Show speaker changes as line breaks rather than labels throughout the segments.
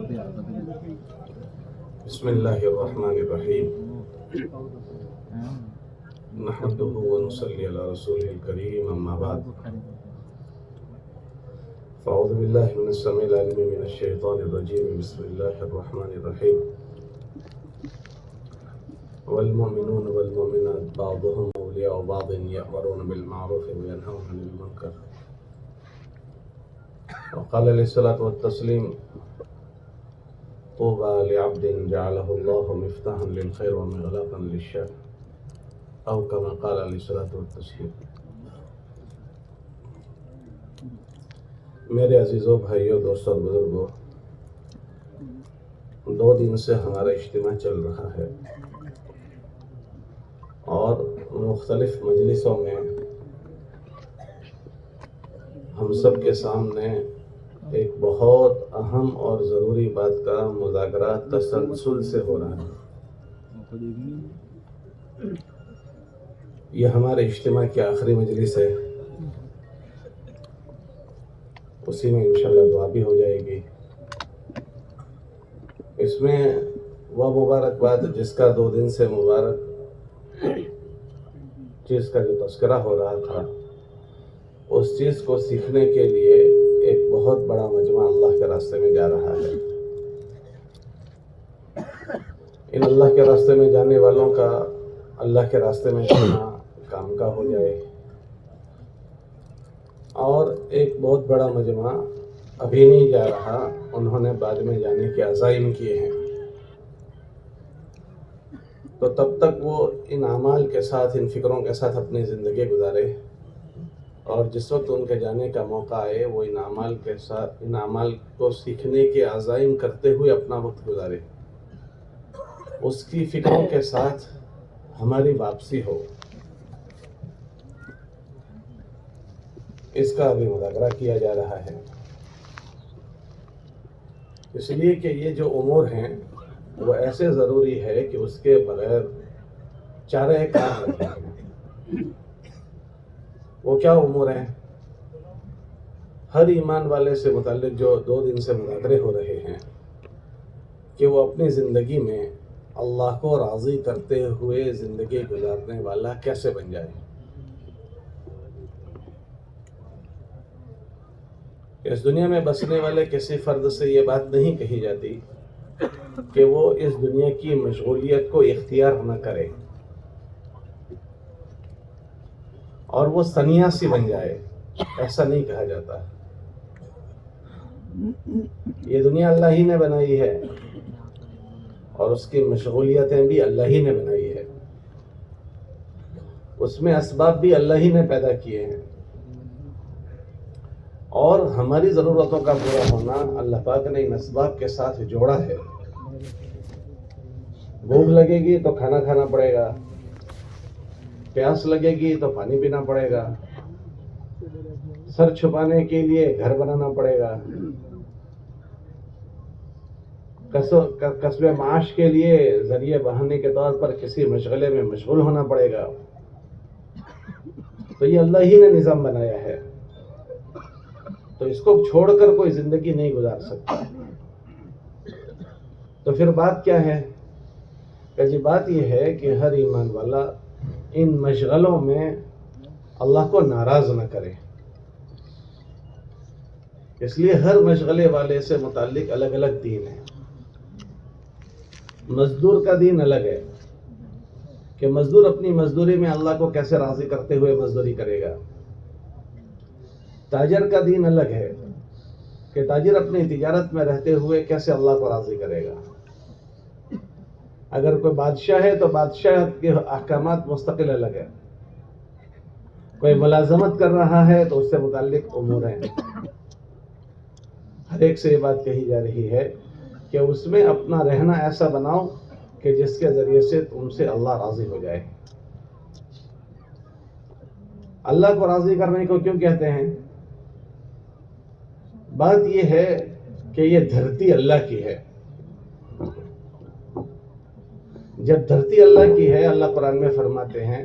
بسم اللہ الرحمن الرحیم نحمده ونصلي على رسوله الكريم اما بعد فاعوذ باللہ من السمیع العلیم من الشیطان الرجیم بسم اللہ الرحمن الرحیم والمؤمنون والمؤمنات بعضهم اولیاء بعض یأمرون بالمعروف وینهون عن المنکر وقال علیہ الصلاۃ والتسلیم طوبى لعبد جعله الله مفتاحا للخير ومغلاقا للشر او كما قال علیہ الصلاۃ والتسلیم۔ میرے عزیزوں، بھائیوں، دوستوں اور بزرگوں، 2 دن سے ہمارا اجتماع چل رہا ہے اور مختلف مجلسوں میں ہم سب کے سامنے ایک بہت اہم اور ضروری بات کا مذاکرہ تسلسل سے ہو رہا ہے۔ یہ ہمارے اجتماع کی آخری مجلس ہے، اسی میں انشاءاللہ دعا بھی ہو جائے گی۔ اس میں وہ مبارکباد جس کا 2 دن سے مبارک چیز کا جو تذکرہ ہو رہا تھا، اس چیز کو سیکھنے کے لیے ایک بہت بڑا مجمع اللہ کے راستے میں جا رہا ہے۔ ان اللہ کے راستے میں جانے والوں کا اللہ کے راستے میں جانا کام کا ہو جائے، اور ایک بہت بڑا مجمع ابھی نہیں جا رہا، انہوں نے بعد میں جانے کے عزائم کیے ہیں، تو تب تک وہ ان اعمال کے ساتھ، ان فکروں کے ساتھ اپنی زندگی گزارے، اور جس وقت ان کے جانے کا موقع آئے وہ ان اعمال کے ساتھ، ان اعمال کو سیکھنے کے عزائم کرتے ہوئے اپنا وقت گزارے، اس کی فکروں کے ساتھ ہماری واپسی ہو۔ اس کا ابھی مذاکرہ کیا جا رہا ہے، اس لیے کہ یہ جو امور ہیں وہ ایسے ضروری ہے کہ اس کے بغیر چارہ کار نہیں ہے۔ وہ کیا امور ہیں؟ ہر ایمان والے سے متعلق جو 2 دن سے مذاکرے ہو رہے ہیں کہ وہ اپنی زندگی میں اللہ کو راضی کرتے ہوئے زندگی گزارنے والا کیسے بن جائے۔ اس دنیا میں بسنے والے کسی فرد سے یہ بات نہیں کہی جاتی کہ وہ اس دنیا کی مشغولیت کو اختیار نہ کرے اور وہ سنیاسی بن جائے، ایسا نہیں کہا جاتا۔ یہ دنیا اللہ ہی نے بنائی ہے اور اس کی مشغولیتیں بھی اللہ ہی نے بنائی ہے، اس میں اسباب بھی اللہ ہی نے پیدا کیے ہیں، اور ہماری ضرورتوں کا پورا ہونا اللہ پاک نے ان اسباب کے ساتھ جوڑا ہے۔ بھوک لگے گی تو کھانا کھانا پڑے گا، پیاس لگے گی تو پانی پینا پڑے گا، سر چھپانے کے لیے گھر بنانا پڑے گا، کسب معاش کے لیے ذریعے بہانے کے طور پر کسی مشغلے میں مشغول ہونا پڑے گا۔ تو یہ اللہ ہی نے نظام بنایا ہے، تو اس کو چھوڑ کر کوئی زندگی نہیں گزار سکتا۔ تو پھر بات کیا ہے؟ کہ جی بات یہ ہے کہ ہر ایمان والا ان مشغلوں میں اللہ کو ناراض نہ کرے۔ اس لیے ہر مشغلے والے سے متعلق الگ الگ دین ہے۔ مزدور کا دین الگ ہے کہ مزدور اپنی مزدوری میں اللہ کو کیسے راضی کرتے ہوئے مزدوری کرے گا۔ تاجر کا دین الگ ہے کہ تاجر اپنی تجارت میں رہتے ہوئے کیسے اللہ کو راضی کرے گا۔ اگر کوئی بادشاہ ہے تو بادشاہ کے احکامات مستقل الگ ہے، کوئی ملازمت کر رہا ہے تو اس سے متعلق امور ہیں۔ ہر ایک سے یہ بات کہی جا رہی ہے کہ اس میں اپنا رہنا ایسا بناؤ کہ جس کے ذریعے سے تم سے اللہ راضی ہو جائے۔ اللہ کو راضی کرنے کو کیوں کہتے ہیں؟ بات یہ ہے کہ یہ دھرتی اللہ کی ہے۔ جب دھرتی اللہ کی ہے، اللہ قرآن میں فرماتے ہیں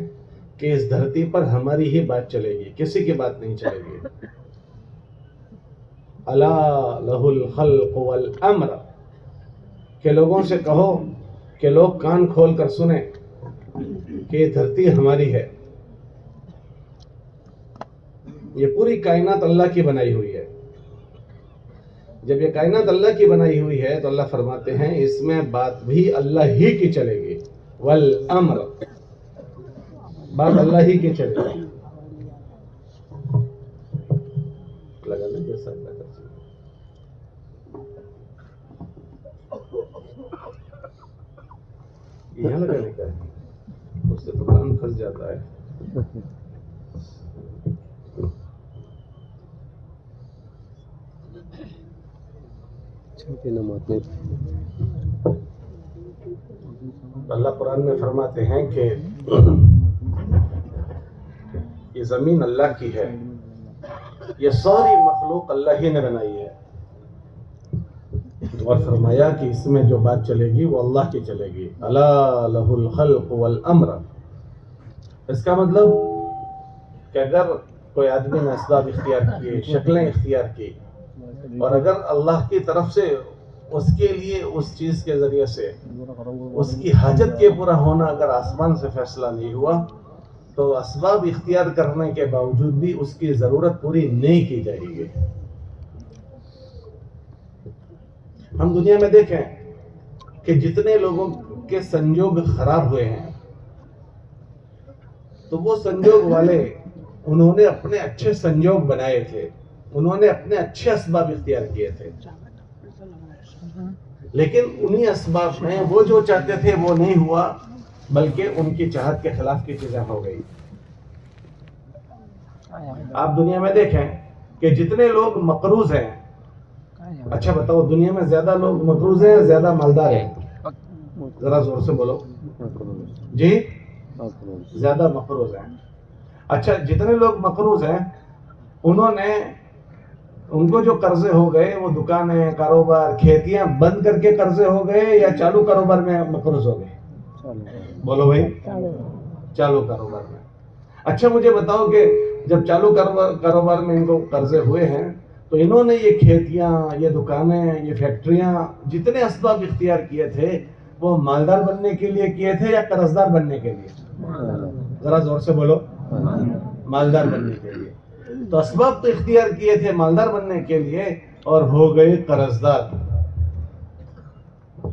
کہ اس دھرتی پر ہماری ہی بات چلے گی، کسی کی بات نہیں چلے گی۔ الا لہ الخلق والامر، کہ لوگوں سے کہو کہ لوگ کان کھول کر سنیں کہ یہ دھرتی ہماری ہے، یہ پوری کائنات اللہ کی بنائی ہوئی ہے۔ جب یہ کائنات اللہ کی بنائی ہوئی ہے تو اللہ فرماتے ہیں اس میں بات بھی اللہ ہی کی چلے گی، والامر، بات اللہ ہی کی چلے گی۔ لگانا جیسا اللہ کا چیز۔ یہاں لگانے کا ہے، اس سے تو کام پھنس جاتا ہے۔ اللہ قرآن میں فرماتے ہیں کہ یہ زمین اللہ کی ہے، یہ ساری مخلوق اللہ ہی نے بنائی ہے، اور فرمایا کہ اس میں جو بات چلے گی وہ اللہ کی چلے گی۔ الا لہ الخلق والامر۔ اس کا مطلب کہ اگر کوئی آدمی نے اسباب اختیار کیے، شکلیں اختیار کی، اور اگر اللہ کی طرف سے اس کے لیے اس چیز کے ذریعے سے اس کی حاجت کے پورا ہونا اگر آسمان سے فیصلہ نہیں ہوا تو اسباب اختیار کرنے کے باوجود بھی اس کی ضرورت پوری نہیں کی جائے گی۔ ہم دنیا میں دیکھیں کہ جتنے لوگوں کے سنجوگ خراب ہوئے ہیں تو وہ سنجوگ والے انہوں نے اپنے اچھے سنجوگ بنائے تھے، انہوں نے اپنے اچھے اسباب اختیار کیے تھے، لیکن انہی اسباب میں وہ جو چاہتے تھے وہ نہیں ہوا، بلکہ ان کی چاہت کے خلاف کی چیزیں ہو گئی۔ آپ دنیا میں دیکھیں کہ جتنے لوگ مقروض ہیں، اچھا بتاؤ دنیا میں زیادہ لوگ مقروض ہیں یا زیادہ مالدار ہیں؟ ذرا زور سے بولو جی، زیادہ مقروض ہیں۔ اچھا جتنے لوگ مقروض ہیں ان کو جو قرضے ہو گئے وہ دکانیں، کاروبار، کھیتیاں بند کر کے قرضے ہو گئے یا چالو کاروبار میں مقروض ہو گئے؟ بولو بھائی، چالو کاروبار میں۔ اچھا مجھے بتاؤ کہ جب چالو کاروبار میں ان کو قرضے ہوئے ہیں تو انہوں نے یہ کھیتیاں، یہ دکانیں، یہ فیکٹریاں، جتنے اسباب اختیار کیے تھے وہ مالدار بننے کے لیے کیے تھے یا قرضدار بننے کے لیے؟ ذرا زور سے بولو، مالدار بننے کے لیے۔ تو اسباب تو اختیار کیے تھے مالدار بننے کے لیے اور ہو گئے قرضدار۔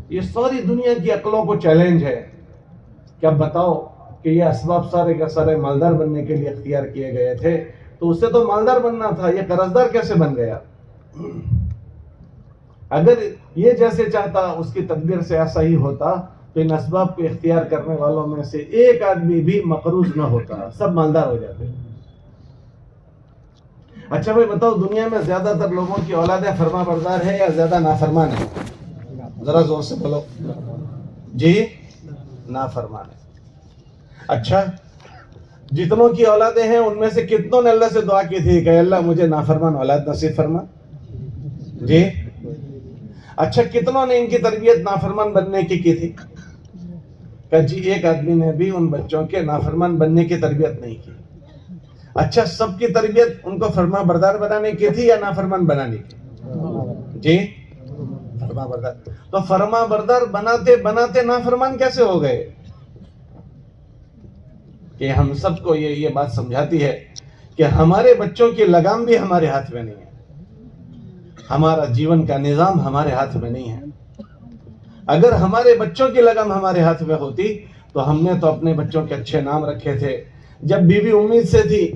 یہ ساری دنیا کی عقلوں کو چیلنج ہے کہ اب بتاؤ کہ یہ اسباب سارے کا سارے مالدار بننے کے لیے اختیار کیے گئے تھے تو اس سے تو مالدار بننا تھا، یہ قرضدار کیسے بن گیا؟ اگر یہ جیسے چاہتا اس کی تدبیر سے ایسا ہی ہوتا تو ان اسباب کو اختیار کرنے والوں میں سے ایک آدمی بھی مقروض نہ ہوتا، سب مالدار ہو جاتے۔ اچھا بھائی بتاؤ دنیا میں زیادہ تر لوگوں کی اولادیں فرما بردار ہے یا زیادہ نافرمان ہے؟ ذرا زور سے بولو جی، نافرمان ہے۔ اچھا جتنوں کی اولادیں ہیں ان میں سے کتنوں نے اللہ سے دعا کی تھی کہ اللہ مجھے نافرمان اولاد نصیب فرما؟ جی۔ اچھا کتنوں نے ان کی تربیت نافرمان بننے کی تھی؟ کہ جی ایک آدمی نے بھی ان بچوں کے نافرمان بننے کی تربیت نہیں کی۔ اچھا سب کی تربیت ان کو فرما بردار بنانے کی تھی یا نافرمان بنانے کی؟ جی فرما بردار۔ تو فرما بردار بناتے بناتے نافرمان کیسے ہو گئے؟ کہ ہم سب کو یہ بات سمجھاتی ہے کہ ہمارے بچوں کی لگام بھی ہمارے ہاتھ میں نہیں ہے، ہمارا جیون کا نظام ہمارے ہاتھ میں نہیں ہے۔ اگر ہمارے بچوں کی لگام ہمارے ہاتھ میں ہوتی تو ہم نے تو اپنے بچوں کے اچھے نام رکھے تھے۔ جب بیوی امید سے تھی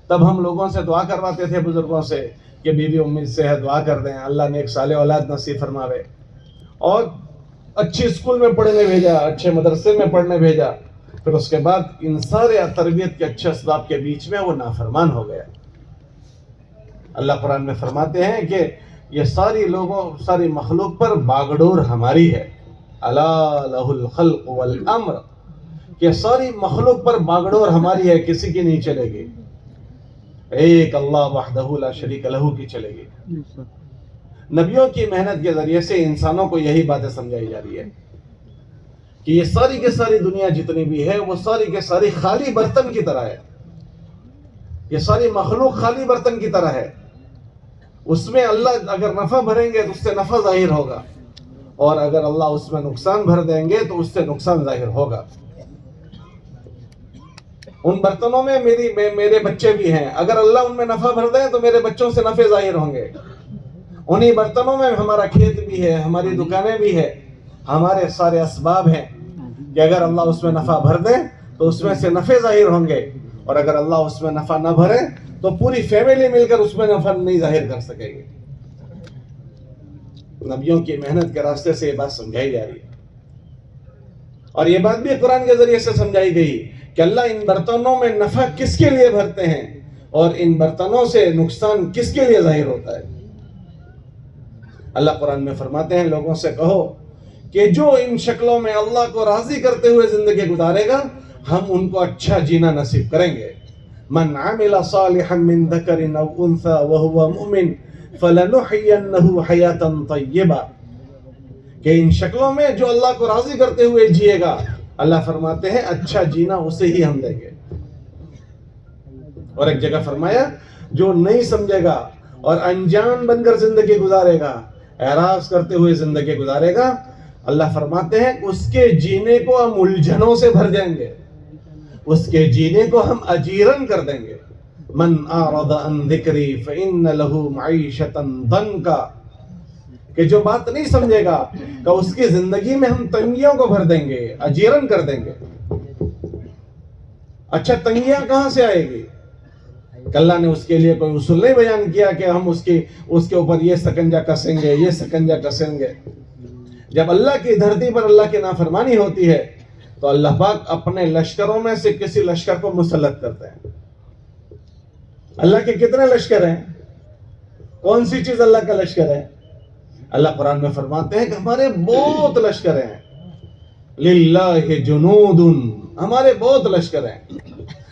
تب ہم لوگوں سے دعا کرواتے تھے، بزرگوں سے کہ بیوی امید سے ہے دعا کر دیں اللہ نے ایک صالح اولاد نصیب فرماوے، اور اچھی اسکول میں پڑھنے بھیجا، اچھے مدرسے میں پڑھنے بھیجا، پھر اس کے بعد ان سارے تربیت کے اچھے اسباب کے بیچ میں وہ نافرمان ہو گیا۔ اللہ قرآن میں فرماتے ہیں کہ یہ ساری مخلوق پر باگڈور ہماری ہے۔ الا لہ الخلق والامر، کہ ساری مخلوق پر باگڈور ہماری ہے، کسی کی نہیں چلے گی، ایک اللہ وحدہ لا شریک لہ کی چلے گی۔ نبیوں کی محنت کے ذریعے سے انسانوں کو یہی باتیں سمجھائی جا رہی ہے کہ یہ ساری کی ساری دنیا جتنی بھی ہے وہ ساری کے ساری خالی برتن کی طرح ہے، یہ ساری مخلوق خالی برتن کی طرح ہے، اس میں اللہ اگر نفع بھریں گے تو اس سے نفع ظاہر ہوگا، اور اگر اللہ اس میں نقصان بھر دیں گے تو اس سے نقصان ظاہر ہوگا. ان برتنوں میں میرے بچے بھی ہیں، اگر اللہ ان میں نفع بھر دیں تو میرے بچوں سے نفع ظاہر ہوں گے. انہی برتنوں میں ہمارا کھیت بھی ہے، ہماری دکانیں بھی ہے، ہمارے سارے اسباب ہیں کہ اگر اللہ اس میں نفع بھر دے تو اس میں سے نفع ظاہر ہوں گے، اور اگر اللہ اس میں نفع نہ بھرے تو پوری فیملی مل کر اس میں نفع نہیں ظاہر کر سکے گی. نبیوں کی محنت کے راستے سے یہ بات سمجھائی جا رہی ہے، اور یہ بات بھی قرآن کے ذریعے سے سمجھائی گئی کہ اللہ ان برتنوں میں نفع کس کے لیے بھرتے ہیں اور ان برتنوں سے نقصان کس کے لیے ظاہر ہوتا ہے. اللہ قرآن میں فرماتے ہیں لوگوں سے کہو کہ جو ان شکلوں میں اللہ کو راضی کرتے ہوئے زندگی گزارے گا ہم ان کو اچھا جینا نصیب کریں گے. من عمل صالحا من ذکر او انثى وهو مؤمن فلنحيينه حیاتا طیبہ، کہ ان شکلوں میں جو اللہ کو راضی کرتے ہوئے جیے گا اللہ فرماتے ہیں اچھا جینا اسے ہی ہم دیں گے. اور ایک جگہ فرمایا جو نہیں سمجھے گا اور انجان بن کر زندگی گزارے گا، اعراض کرتے ہوئے زندگی گزارے گا، اللہ فرماتے ہیں اس کے جینے کو ہم الجھنوں سے بھر دیں گے، اس کے جینے کو ہم اجیرن کر دیں گے. من اعرض عن ذکری فإن له معیشتا ضنکا، کہ جو بات نہیں سمجھے گا کہ اس کی زندگی میں ہم تنگیوں کو بھر دیں گے، اجیرن کر دیں گے. اچھا تنگیاں کہاں سے آئے گی؟ کہ اللہ نے اس کے لیے کوئی اصول نہیں بیان کیا کہ ہم اس کے اوپر یہ سکنجا کسیں گے، یہ سکنجا کسیں گے. جب اللہ کی دھرتی پر اللہ کی نافرمانی ہوتی ہے تو اللہ پاک اپنے لشکروں میں سے کسی لشکر کو مسلط کرتے ہیں. اللہ کے کتنے لشکر ہیں؟ کون سی چیز اللہ کا لشکر ہے؟ اللہ قرآن میں فرماتے ہیں کہ ہمارے بہت لشکر ہیں. للہ جنود، ہمارے بہت لشکر ہیں،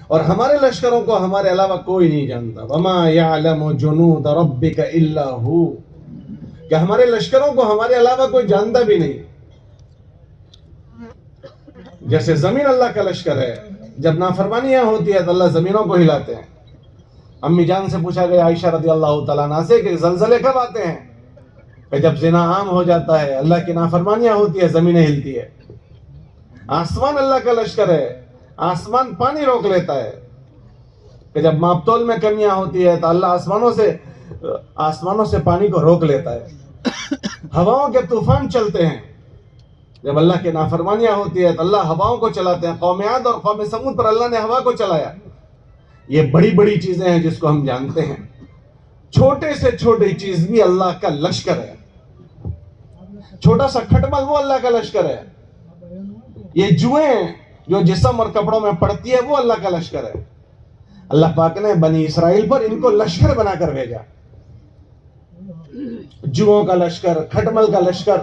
اور ہمارے لشکروں کو ہمارے علاوہ کوئی نہیں جانتا. وما یعلم جنود ربک الا ہو، کہ ہمارے لشکروں کو ہمارے علاوہ کوئی جانتا بھی نہیں. جیسے زمین اللہ کا لشکر ہے، جب نافرمانیاں ہوتی ہے تو اللہ زمینوں کو ہلاتے ہیں. امی جان سے پوچھا گیا عائشہ رضی اللہ تعالیٰ عنہ سے کہ زلزلے کب آتے ہیں؟ کہ جب زنا عام ہو جاتا ہے، اللہ کی نافرمانیاں ہوتی ہے، زمینیں ہلتی ہے. آسمان اللہ کا لشکر ہے، آسمان پانی روک لیتا ہے. کہ جب ماپتول میں کمیاں ہوتی ہے تو اللہ آسمانوں سے پانی کو روک لیتا ہے. ہواؤں کے طوفان چلتے ہیں، جب اللہ کی نافرمانیاں ہوتی ہے تو اللہ ہواؤں کو چلاتے ہیں. قوم عاد اور قوم سمود پر اللہ نے ہوا کو چلایا. یہ بڑی بڑی چیزیں ہیں جس کو ہم جانتے ہیں. چھوٹے سے چھوٹی چیز بھی اللہ کا لشکر ہے. چھوٹا سا کھٹمل وہ اللہ کا لشکر ہے. یہ جوئیں جو جسم اور کپڑوں میں پڑتی ہے وہ اللہ کا لشکر ہے. اللہ پاک نے بنی اسرائیل پر ان کو لشکر بنا کر بھیجا. جوؤں کا لشکر، کھٹمل کا لشکر.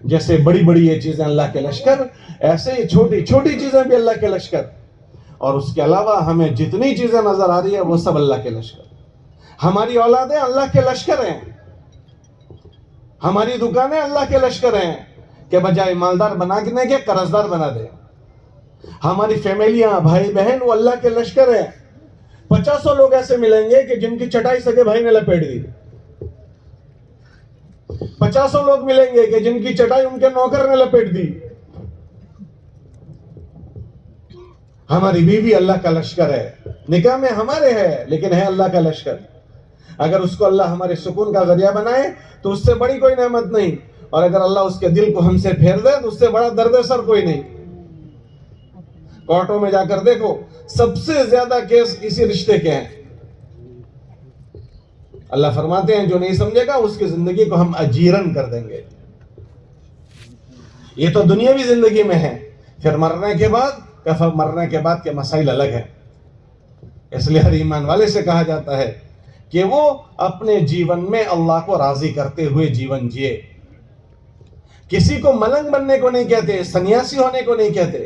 جیسے بڑی بڑی یہ چیزیں اللہ کے لشکر، ایسے ہی چھوٹی چھوٹی چیزیں بھی اللہ کے لشکر. اور اس کے علاوہ ہمیں جتنی چیزیں نظر آ رہی ہے وہ سب اللہ کے لشکر. ہماری اولادیں اللہ کے لشکر ہیں، ہماری دکانیں اللہ کے لشکر ہیں کہ بجائے مالدار بنانے کے قرضدار بنا دے. ہماری فیملیاں، بھائی بہن، وہ اللہ کے لشکر ہیں. 50 لوگ ایسے ملیں گے کہ جن کی چٹائی سگے بھائی نے لپیٹ دی. 50 لوگ ملیں گے کہ جن کی چٹائی ان کے نوکر نے لپیٹ دی. ہماری بیوی اللہ کا لشکر ہے. نکاح میں ہمارے ہے لیکن ہے اللہ کا لشکر. اگر اس کو اللہ ہمارے سکون کا ذریعہ بنائے تو اس سے بڑی کوئی نعمت نہیں، اور اگر اللہ اس کے دل کو ہم سے پھیر دے تو اس سے بڑا درد سر کوئی نہیں. کورٹوں میں جا کر دیکھو، سب سے زیادہ کیس اسی رشتے کے ہیں. اللہ فرماتے ہیں جو نہیں سمجھے گا اس کی زندگی کو ہم اجیرن کر دیں گے. یہ تو دنیاوی زندگی میں ہے. پھر مرنے کے بعد کے مسائل الگ ہیں. اس لیے ہر ایمان والے سے کہا جاتا ہے کہ وہ اپنے جیون میں اللہ کو راضی کرتے ہوئے جیون جیے. کسی کو ملنگ بننے کو نہیں کہتے، سنیاسی ہونے کو نہیں کہتے.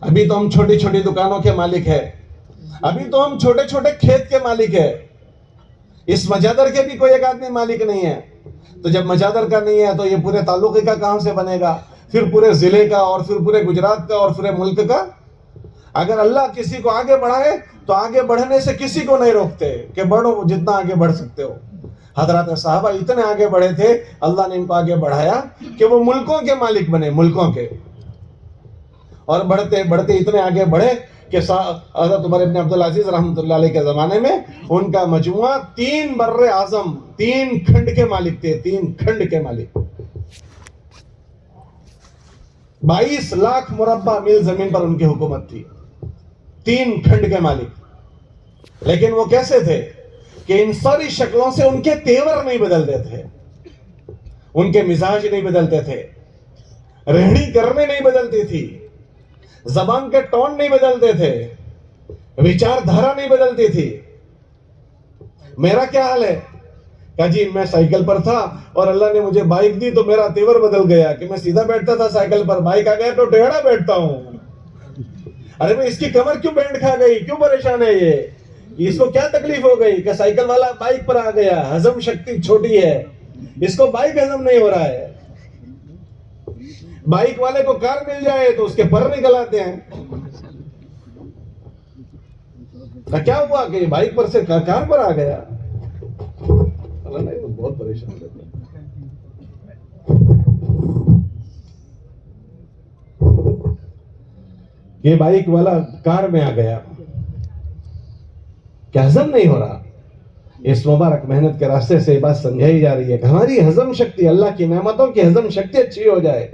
ابھی تو ہم چھوٹی چھوٹی دکانوں کے مالک ہیں، ابھی تو ہم چھوٹے چھوٹے کھیت کے مالک ہیں. اس مجادر کے بھی کوئی ایک آدمی مالک نہیں ہے. تو جب مجادر کا نہیں ہے تو یہ پورے تعلقے کا کہاں سے بنے گا؟ پھر پورے ضلع کا، اور پھر پورے گجرات کا، اور پورے ملک کا. اگر اللہ کسی کو آگے بڑھائے تو آگے بڑھنے سے کسی کو نہیں روکتے کہ بڑھو جتنا آگے بڑھ سکتے ہو. حضرات صحابہ اتنے آگے بڑھے تھے، اللہ نے ان کو آگے بڑھایا کہ وہ ملکوں کے مالک بنے، ملکوں کے. اور بڑھتے بڑھتے اتنے آگے بڑھے کہ حضرت عمر ابن عبدالعزیز رحمۃ اللہ علیہ کے زمانے میں ان کا مجموعہ 3 بر اعظم، 3 کھنڈ کے مالک تھے، 3 کھنڈ کے مالک. 22 لاکھ مربع میل زمین پر ان کی حکومت تھی، 3 کھنڈ کے مالک. لیکن وہ کیسے تھے کہ ان ساری شکلوں سے ان کے تیور نہیں بدلتے تھے، ان کے مزاج نہیں بدلتے تھے، رہنی کرنے نہیں بدلتی تھی، زبان کے ٹون نہیں بدلتے تھے، وچار دھارا نہیں بدلتی تھی. میرا کیا حال ہے کہ جی میں سائیکل پر تھا اور اللہ نے مجھے بائک دی تو میرا تیور بدل گیا کہ میں سیدھا بیٹھتا تھا سائیکل پر، بائک آ گیا تو ٹیڑھا بیٹھتا ہوں. ارے بھائی اس کی کمر کیوں بینڈ کھا گئی، کیوں پریشان ہے یہ، اس کو کیا تکلیف ہو گئی کہ سائیکل والا بائک پر آ گیا، ہضم شکتی چھوٹی ہے، اس کو بائک ہضم نہیں ہو رہا ہے. بائک والے کو کار مل جائے تو اس کے پر نکل آتے ہیں. کیا ہوا کہ بائک پر سے کار پر آ گیا، بہت پریشان ہوتا ہے. یہ بائک والا کار میں آ گیا، کہ ہضم نہیں ہو رہا. اس مبارک محنت کے راستے سے یہ بات سمجھائی جا رہی ہے کہ ہماری ہضم شکتی، اللہ کی نعمتوں کی ہضم شکتی اچھی ہو جائے.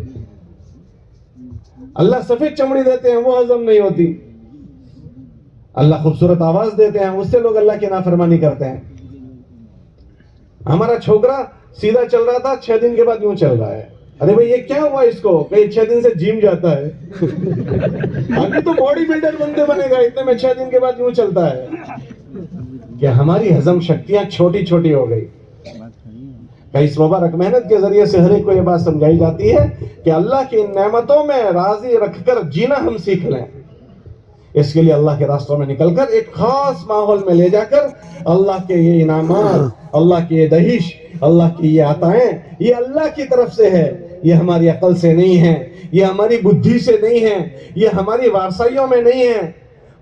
اللہ سفید چمڑی دیتے ہیں، وہ ہضم نہیں ہوتی. اللہ خوبصورت آواز دیتے ہیں، اس سے لوگ اللہ کی نافرمانی کرتے ہیں. ہمارا چھوکرا سیدھا چل رہا تھا، 6 دن کے بعد یوں چل رہا ہے. ارے بھائی یہ کیا ہوا اس کو، کہیں 6 دن سے جم جاتا ہے. ابھی تو باڈی بلڈر بنے گا، اتنے میں 6 دن کے بعد یوں چلتا ہے. کہ ہماری ہضم شکتیاں چھوٹی چھوٹی ہو گئی. کہ اس مبارک محنت کے ذریعے سے ہر ایک کو یہ بات سمجھائی جاتی ہے کہ اللہ کی نعمتوں میں راضی رکھ کر جینا ہم سیکھ لیں. اس کے لیے اللہ کے راستوں میں نکل کر ایک خاص ماحول میں لے جا کر اللہ کے یہ انعامات، اللہ کی یہ دہش، اللہ کی یہ عطائیں، یہ اللہ کی طرف سے ہے. یہ ہماری عقل سے نہیں ہے، یہ ہماری بدھی سے نہیں ہے، یہ ہماری وارثائیوں میں نہیں ہے.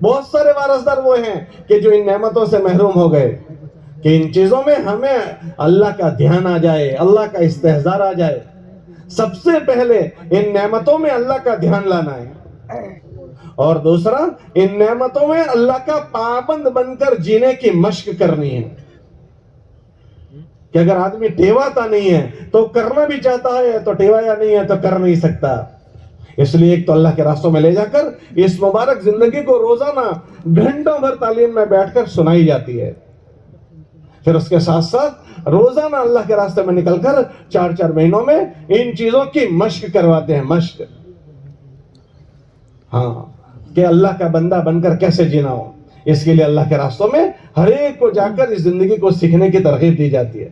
بہت سارے وارثدار وہ ہیں کہ جو ان نعمتوں سے محروم ہو گئے. کہ ان چیزوں میں ہمیں اللہ کا دھیان آ جائے، اللہ کا استحضار آ جائے. سب سے پہلے ان نعمتوں میں اللہ کا دھیان لانا ہے، اور دوسرا ان نعمتوں میں اللہ کا پابند بن کر جینے کی مشق کرنی ہے. کہ اگر آدمی ٹیواتا نہیں ہے تو کرنا بھی چاہتا ہے، تو ٹیوایا نہیں ہے تو کر نہیں سکتا. اس لیے ایک تو اللہ کے راستوں میں لے جا کر اس مبارک زندگی کو روزانہ گھنٹوں بھر تعلیم میں بیٹھ کر سنائی جاتی ہے. پھر اس کے ساتھ ساتھ روزانہ اللہ کے راستے میں نکل کر 4 مہینوں میں ان چیزوں کی مشق کرواتے ہیں. مشق، ہاں، کہ اللہ کا بندہ بن کر کیسے جینا ہو. اس کے لیے اللہ کے راستوں میں ہر ایک کو جا کر اس زندگی کو سیکھنے کی ترغیب دی جاتی ہے.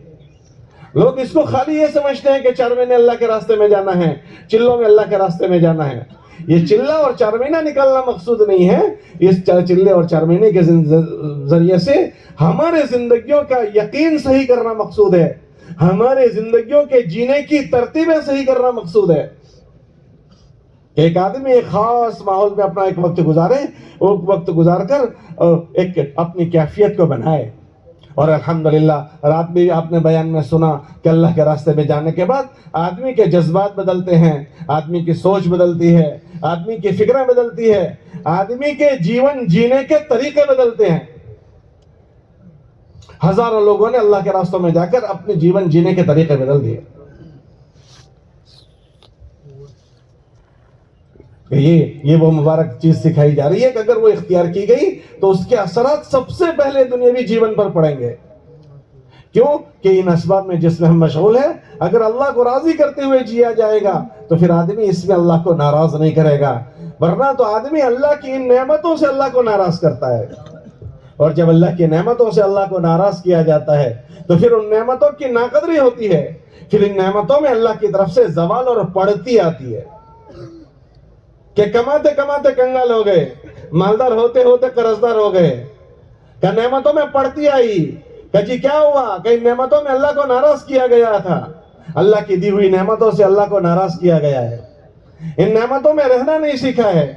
لوگ اس کو خالی یہ سمجھتے ہیں کہ 4 مہینے اللہ کے راستے میں جانا ہے، چلوں میں اللہ کے راستے میں جانا ہے. یہ چلہ اور 4 مہینہ نکالنا مقصود نہیں ہے. اس چلے اور 4 مہینے کے ذریعے سے ہمارے زندگیوں کا یقین صحیح کرنا مقصود ہے، ہمارے زندگیوں کے جینے کی ترتیبیں صحیح کرنا مقصود ہے. ایک آدمی ایک خاص ماحول میں اپنا ایک وقت گزارے، وہ وقت گزار کر ایک اپنی کیفیت کو بنائے. اور الحمدللہ رات بھی آپ نے بیان میں سنا کہ اللہ کے راستے میں جانے کے بعد آدمی کے جذبات بدلتے ہیں، آدمی کی سوچ بدلتی ہے، آدمی کی فکریں بدلتی ہے، آدمی کے جیون جینے کے طریقے بدلتے ہیں. ہزاروں لوگوں نے اللہ کے راستوں میں جا کر اپنے جیون جینے کے طریقے بدل دیے. یہ وہ مبارک چیز سکھائی جا رہی ہے کہ اگر وہ اختیار کی گئی تو اس کے اثرات سب سے پہلے دنیاوی جیون پر پڑیں گے. کیوں کہ ان اسباب میں جس میں ہم مشغول ہیں، اگر اللہ کو راضی کرتے ہوئے جیا جائے گا تو پھر آدمی اس میں اللہ کو ناراض نہیں کرے گا. ورنہ تو آدمی اللہ کی ان نعمتوں سے اللہ کو ناراض کرتا ہے، اور جب اللہ کی نعمتوں سے اللہ کو ناراض کیا جاتا ہے تو پھر ان نعمتوں کی ناقدری ہوتی ہے. پھر ان نعمتوں میں اللہ کی طرف سے زوال اور پڑتی آتی ہے کہ کماتے کماتے کنگال ہو گئے، مالدار ہوتے ہوتے قرضدار ہو گئے. کہ نعمتوں میں پڑتی آئی، کہ جی کیا ہوا کہ ان نعمتوں میں اللہ کو ناراض کیا گیا تھا. اللہ کی دی ہوئی نعمتوں سے اللہ کو ناراض کیا گیا ہے، ان نعمتوں میں رہنا نہیں سیکھا ہے.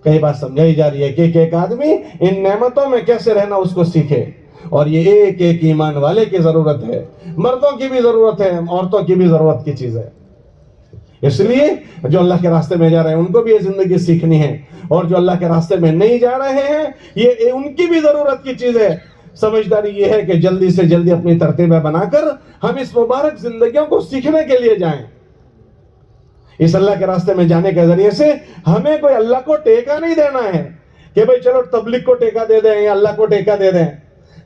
کئی بات سمجھائی جا رہی ہے کہ ایک آدمی ان نعمتوں میں کیسے رہنا اس کو سیکھے. اور یہ ایک ایک ایمان والے کی ضرورت ہے، مردوں کی بھی ضرورت ہے، عورتوں کی بھی ضرورت کی چیز ہے۔ اس لیے جو اللہ کے راستے میں جا رہے ہیں ان کو بھی یہ زندگی سیکھنی ہے، اور جو اللہ کے راستے میں نہیں جا رہے ہیں یہ ان کی بھی ضرورت کی چیز ہے۔ سمجھداری یہ ہے کہ جلدی سے جلدی اپنی ترتیبیں بنا کر ہم اس مبارک زندگیوں کو سیکھنے کے لیے جائیں۔ اس اللہ کے راستے میں جانے کے ذریعے سے ہمیں کوئی اللہ کو ٹیکا نہیں دینا ہے کہ بھئی چلو تبلیغ کو ٹیکا دے دیں یا اللہ کو ٹیکا دے دیں۔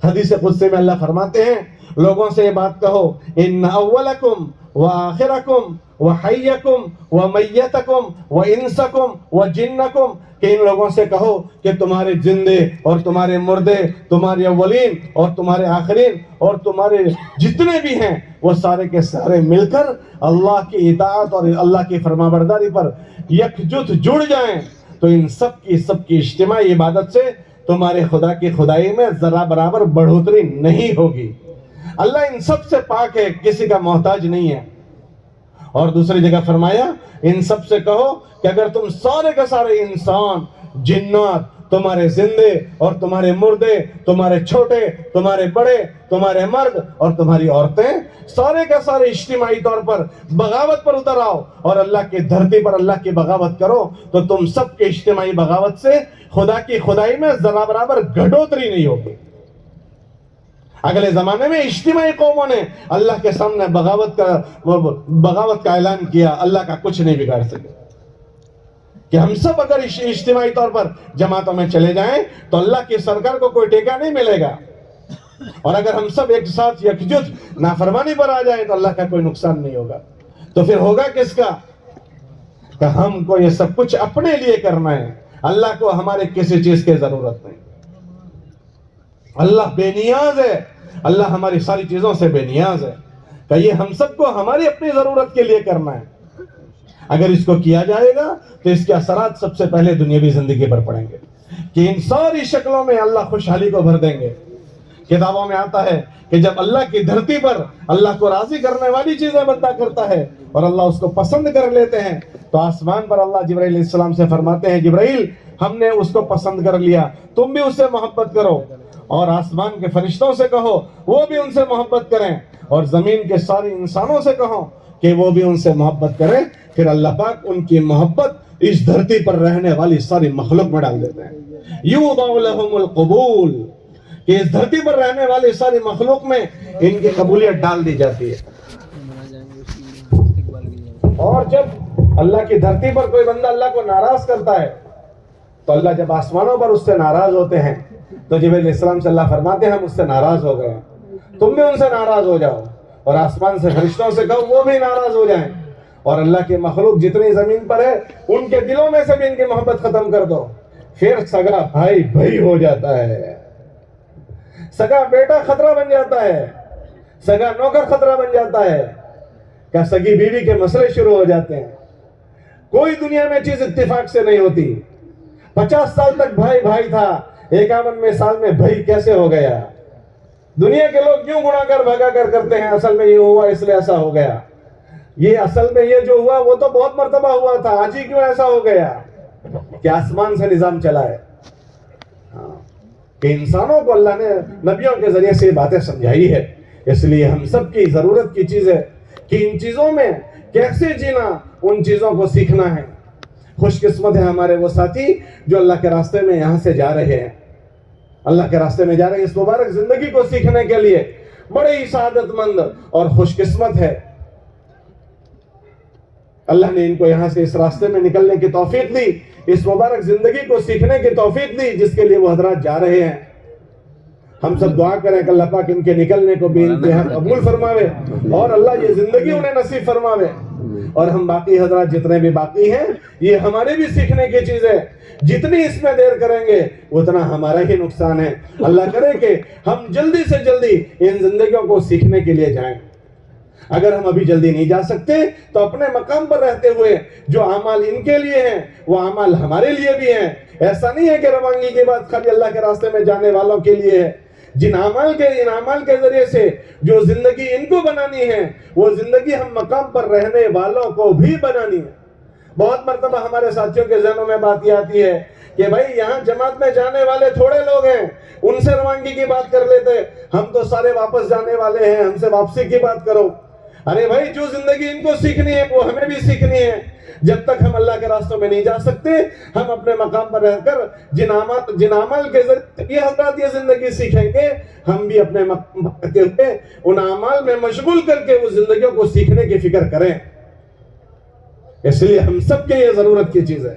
حدیث قدسی میں اللہ فرماتے ہیں لوگوں سے یہ بات کہو ان اولکم وآخرکم وحیکم ومیتکم وانسکم وجنکم، کہ ان لوگوں سے کہو کہ تمہارے زندے اور تمہارے مردے، تمہارے اولین اور تمہارے آخرین اور تمہارے جتنے بھی ہیں وہ سارے کے سارے مل کر اللہ کی اطاعت اور اللہ کی فرمانبرداری پر یکجہت جڑ جائیں، تو ان سب کی اجتماعی عبادت سے تمہارے خدا کی خدائی میں ذرا برابر بڑھوتری نہیں ہوگی۔ اللہ ان سب سے پاک ہے، کسی کا محتاج نہیں ہے۔ اور دوسری جگہ فرمایا ان سب سے کہو کہ اگر تم سارے کے سارے انسان، جنات، تمہارے زندے اور تمہارے مردے، تمہارے چھوٹے، تمہارے بڑے، تمہارے مرد اور تمہاری عورتیں سارے کے سارے اجتماعی طور پر بغاوت پر اتر آؤ اور اللہ کی دھرتی پر اللہ کی بغاوت کرو، تو تم سب کے اجتماعی بغاوت سے خدا کی خدائی میں ذرا برابر گھٹوتری نہیں ہوگی۔ اگلے زمانے میں اجتماعی قوموں نے اللہ کے سامنے بغاوت کا اعلان کیا، اللہ کا کچھ نہیں بگاڑ سکے، کہ ہم سب اگر اجتماعی طور پر جماعتوں میں چلے جائیں تو اللہ کی سرکار کو کوئی ٹیکا نہیں ملے گا، اور اگر ہم سب ایک ساتھ یکجہت نافرمانی پر آ جائیں تو اللہ کا کوئی نقصان نہیں ہوگا۔ تو پھر ہوگا کس کا؟ کہ ہم کو یہ سب کچھ اپنے لیے کرنا ہے، اللہ کو ہمارے کسی چیز کی ضرورت نہیں۔ اللہ بے نیاز ہے، اللہ ہماری ساری چیزوں سے بے نیاز ہے، کہ یہ ہم سب کو ہماری اپنی ضرورت کے لیے کرنا ہے۔ اگر اس کو کیا جائے گا تو اس کے اثرات سب سے پہلے دنیاوی زندگی پر پڑیں گے، کہ ان ساری شکلوں میں اللہ خوشحالی کو بھر دیں گے۔ کتابوں میں آتا ہے کہ جب اللہ کی دھرتی پر اللہ کو راضی کرنے والی چیزیں بندہ کرتا ہے اور اللہ اس کو پسند کر لیتے ہیں، تو آسمان پر اللہ جبرائیل علیہ السلام سے فرماتے ہیں جبرائیل ہم نے اس کو پسند کر لیا، تم بھی اس سے محبت کرو، اور آسمان کے فرشتوں سے کہو وہ بھی ان سے محبت کریں، اور زمین کے سارے انسانوں سے کہو کہ وہ بھی ان سے محبت کریں۔ پھر اللہ پاک ان کی محبت اس دھرتی پر رہنے والی ساری مخلوق میں ڈال دیتے ہیں۔ یوضع لہم القبول، کہ اس دھرتی پر رہنے والی ساری مخلوق میں ان کی قبولیت ڈال دی جاتی ہے۔ اور جب اللہ کی دھرتی پر کوئی بندہ اللہ کو ناراض کرتا ہے تو اللہ جب آسمانوں پر اس سے ناراض ہوتے ہیں تو جبرائیل علیہ السلام سے اللہ فرماتے ہیں ہم اس سے ناراض ہو گئے، تم بھی ان سے ناراض ہو جاؤ، اور آسمان سے فرشتوں سے کہو وہ بھی ناراض ہو جائیں، اور اللہ کی مخلوق جتنی زمین پر ہے ان کے دلوں میں سے بھی ان کی محبت ختم کر دو، پھر سگا بھائی بھائی ہو جاتا ہے، سگا بیٹا خطرہ بن جاتا ہے، سگا نوکر خطرہ بن جاتا ہے، کیا سگی بیوی کے مسئلے شروع ہو جاتے ہیں۔ کوئی دنیا میں چیز اتفاق سے نہیں ہوتی۔ 50 سال تک بھائی بھائی تھا، 51ویں سال میں بھائی کیسے ہو گیا؟ دنیا کے لوگ کیوں گناہ کر بھگا کر کرتے ہیں اصل میں یہ ہوا اس لیے ایسا ہو گیا، یہ اصل میں یہ جو ہوا وہ تو بہت مرتبہ ہوا تھا، آج ہی کیوں ایسا ہو گیا؟ کہ آسمان سے نظام چلا ہے، کہ انسانوں کو اللہ نے نبیوں کے ذریعے سے یہ باتیں سمجھائی ہے۔ اس لیے ہم سب کی ضرورت کی چیز ہے کہ ان چیزوں میں کیسے جینا، ان چیزوں کو سیکھنا ہے۔ خوش قسمت ہے ہمارے وہ ساتھی جو اللہ کے راستے میں یہاں سے جا رہے ہیں، اللہ کے راستے میں جا رہے ہیں اس مبارک زندگی کو سیکھنے کے لیے، بڑے ہی سعادت مند اور خوش قسمت ہے۔ اللہ نے ان کو یہاں سے اس راستے میں نکلنے کی توفیق دی، اس مبارک زندگی کو سیکھنے کی توفیق دی جس کے لیے وہ حضرات جا رہے ہیں۔ ہم سب دعا کریں کہ اللہ پاک ان کے نکلنے کو بھی انتہا قبول فرماوے اور اللہ یہ زندگی انہیں نصیب فرماوے، اور ہم باقی حضرات جتنے بھی باقی ہیں یہ ہمارے بھی سیکھنے کی چیز ہے، جتنی اس میں دیر کریں گے اتنا ہمارا ہی نقصان ہے۔ اللہ کرے کہ ہم جلدی سے جلدی ان زندگیوں کو سیکھنے کے لیے جائیں۔ اگر ہم ابھی جلدی نہیں جا سکتے تو اپنے مقام پر رہتے ہوئے جو اعمال ان کے لیے ہیں وہ اعمال ہمارے لیے بھی ہیں۔ ایسا نہیں ہے کہ روانگی کے بعد خالی اللہ کے راستے میں جانے والوں کے لیے ہے، ان اعمال کے ذریعے سے جو زندگی ان کو بنانی ہے وہ زندگی ہم مقام پر رہنے والوں کو بھی بنانی ہے۔ بہت مرتبہ ہمارے ساتھیوں کے ذہنوں میں بات یہ آتی ہے کہ بھائی یہاں جماعت میں جانے والے تھوڑے لوگ ہیں، ان سے روانگی کی بات کر لیتے، ہم تو سارے واپس جانے والے ہیں، ہم سے واپسی کی بات کرو۔ ارے بھائی جو زندگی ان کو سیکھنی ہے وہ ہمیں بھی سیکھنی ہے۔ جب تک ہم اللہ کے راستوں میں نہیں جا سکتے، ہم اپنے مقام پر رہ کر جن اعمال کے ذریعے یہ حضرات یہ زندگی سیکھیں گے، ہم بھی اپنے مقام پر ہوئے ان اعمال میں مشغول کر کے وہ زندگیوں کو سیکھنے کی فکر کریں۔ اس لیے ہم سب کے یہ ضرورت کی چیز ہے۔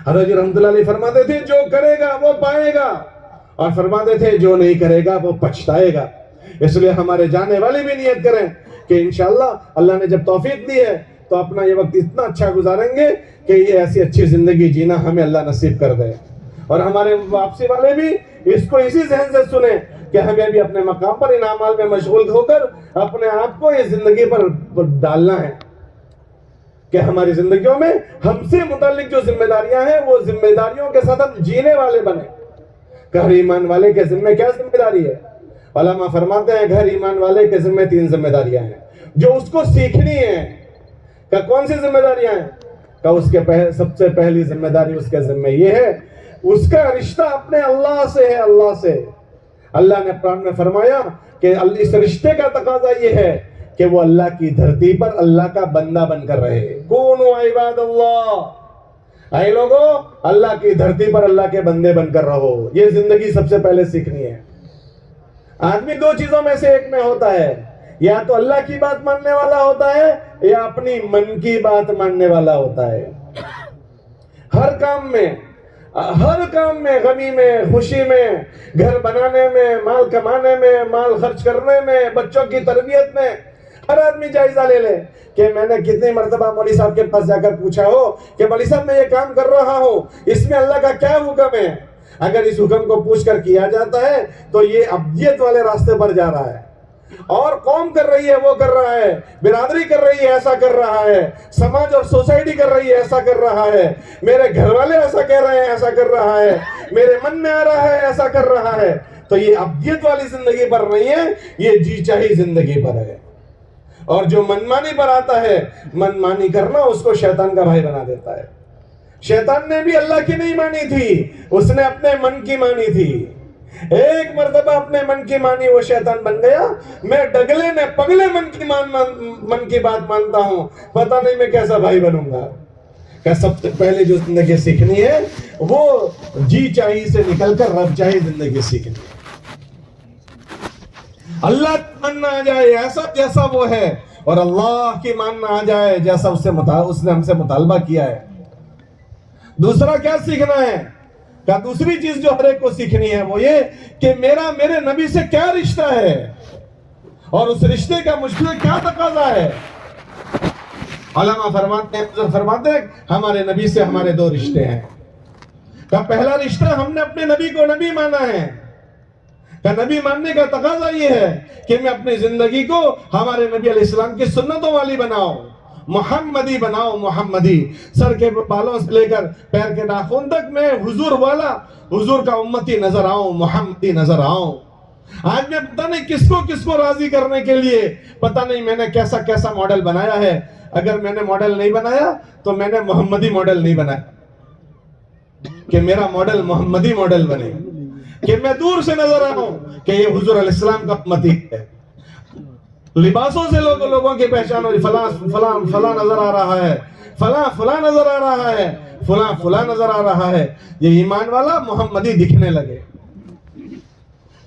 حضرت جی رحمۃ اللہ علیہ فرماتے تھے جو کرے گا وہ پائے گا، اور فرماتے تھے جو نہیں کرے گا وہ پچھتائے گا۔ اس لیے ہمارے جانے والے بھی نیت کریں کہ انشاءاللہ اللہ نے جب توفیق دی ہے تو اپنا یہ وقت اتنا اچھا گزاریں گے کہ یہ ایسی اچھی زندگی جینا ہمیں اللہ نصیب کر دے، اور ہمارے واپسی والے بھی اس کو اسی ذہن سے سنیں کہ ہمیں بھی اپنے مقام پر ان اعمال میں مشغول ہو کر اپنے آپ کو اس زندگی پر ڈالنا ہے کہ ہماری زندگیوں میں ہم سے متعلق جو ذمہ داریاں ہیں وہ ذمہ داریوں کے ساتھ ہم جینے والے بنے۔ گھر ایمان والے کے ذمہ کیا ذمہ داری ہے؟ علماء فرماتے ہیں گھر ایمان والے کے ذمہ 3 ذمہ داریاں ہیں جو اس کو سیکھنی ہے۔ کہ کون سی ذمہ داریاں ہیں؟ کہ اس کے سب سے پہلی ذمہ داری اس کے ذمہ یہ ہے اس کا رشتہ اپنے اللہ سے ہے۔ اللہ سے اللہ نے قرآن میں فرمایا کہ اس رشتے کا تقاضا یہ ہے کہ وہ اللہ کی دھرتی پر اللہ کا بندہ بن کر رہے۔ کونوا عباد اللہ، اے لوگوں اللہ کی دھرتی پر اللہ کے بندے بن کر رہو۔ یہ زندگی سب سے پہلے سیکھنی ہے۔ آدمی 2 چیزوں میں سے ایک میں ہوتا ہے، یا تو اللہ کی بات ماننے والا ہوتا ہے یا اپنی من کی بات ماننے والا ہوتا ہے۔ ہر کام میں، غمی میں، خوشی میں، گھر بنانے میں، مال کمانے میں، مال خرچ کرنے میں، بچوں کی تربیت میں، ہر آدمی جائزہ لے لے کہ میں نے کتنی مرتبہ مولوی صاحب کے پاس جا کر پوچھا ہو کہ مولوی صاحب میں یہ کام کر رہا ہوں، اس میں اللہ کا کیا حکم ہے؟ اگر اس حکم کو پوچھ کر کیا جاتا ہے تو یہ ابدیت والے راستے پر جا رہا ہے، اور قوم کر رہی ہے وہ کر رہا ہے، برادری کر رہی ہے ایسا کر رہا ہے، سماج اور سوسائٹی کر رہی ہے ایسا کر رہا ہے، میرے گھر والے ایسا کہہ رہے ہیں ایسا کر رہا ہے، میرے من میں آ رہا ہے ایسا کر رہا ہے، تو یہ ابدیت والی زندگی پر نہیں ہے، یہ جی چاہی زندگی پر ہے۔ اور جو منمانی پر آتا ہے، منمانی کرنا اس کو شیطان کا بھائی بنا دیتا ہے۔ شیطان نے بھی اللہ کی نہیں مانی تھی، اس نے اپنے من کی مانی تھی۔ ایک مرتبہ اپنے من کی مانی وہ شیطان بن گیا، میں ڈگلے نے پگلے من کی بات مانتا ہوں، پتہ نہیں میں کیسا بھائی بنوں گا۔ کہ سب سے پہلے جو زندگی سیکھنی ہے وہ جی چاہی سے نکل کر رب چاہی زندگی سیکھنی ہے۔ اللہ ماننا آ جائے ایسا جیسا وہ ہے، اور اللہ کی ماننا آ جائے جیسا اس نے ہم سے مطالبہ کیا ہے۔ دوسرا کیا سیکھنا ہے؟ کہ دوسری چیز جو ہر ایک کو سیکھنی ہے وہ یہ کہ میرے نبی سے کیا رشتہ ہے، اور اس رشتے کا مجھ سے کیا تقاضا ہے۔ علماء فرماتے ہیں ہمارے نبی سے ہمارے 2 رشتے ہیں۔ کہ پہلا رشتہ ہم نے اپنے نبی کو نبی مانا ہے، کہ نبی ماننے کا تقاضا یہ ہے کہ میں اپنی زندگی کو ہمارے نبی علیہ السلام کی سنتوں والی بناؤ، محمدی بناؤ، محمدی، سر کے بالوں سے لے کر پیر کے ناخن تک میں حضور کا امتی نظر آؤں، محمدی نظر آؤں۔ آج میں پتہ نہیں کس کو راضی کرنے کے لیے پتہ نہیں میں نے کیسا ماڈل بنایا ہے۔ اگر میں نے ماڈل نہیں بنایا تو میں نے محمدی ماڈل نہیں بنایا، کہ میرا ماڈل محمدی ماڈل بنے، کہ میں دور سے نظر آؤں کہ یہ حضور علیہ السلام کا امتی ہے۔ لباسوں سے لوگوں کی پہچان ہوئی، فلاں نظر آ رہا ہے، فلاں نظر آ رہا ہے، فلاں نظر آ رہا ہے۔ یہ ایمان والا محمدی دکھنے لگے۔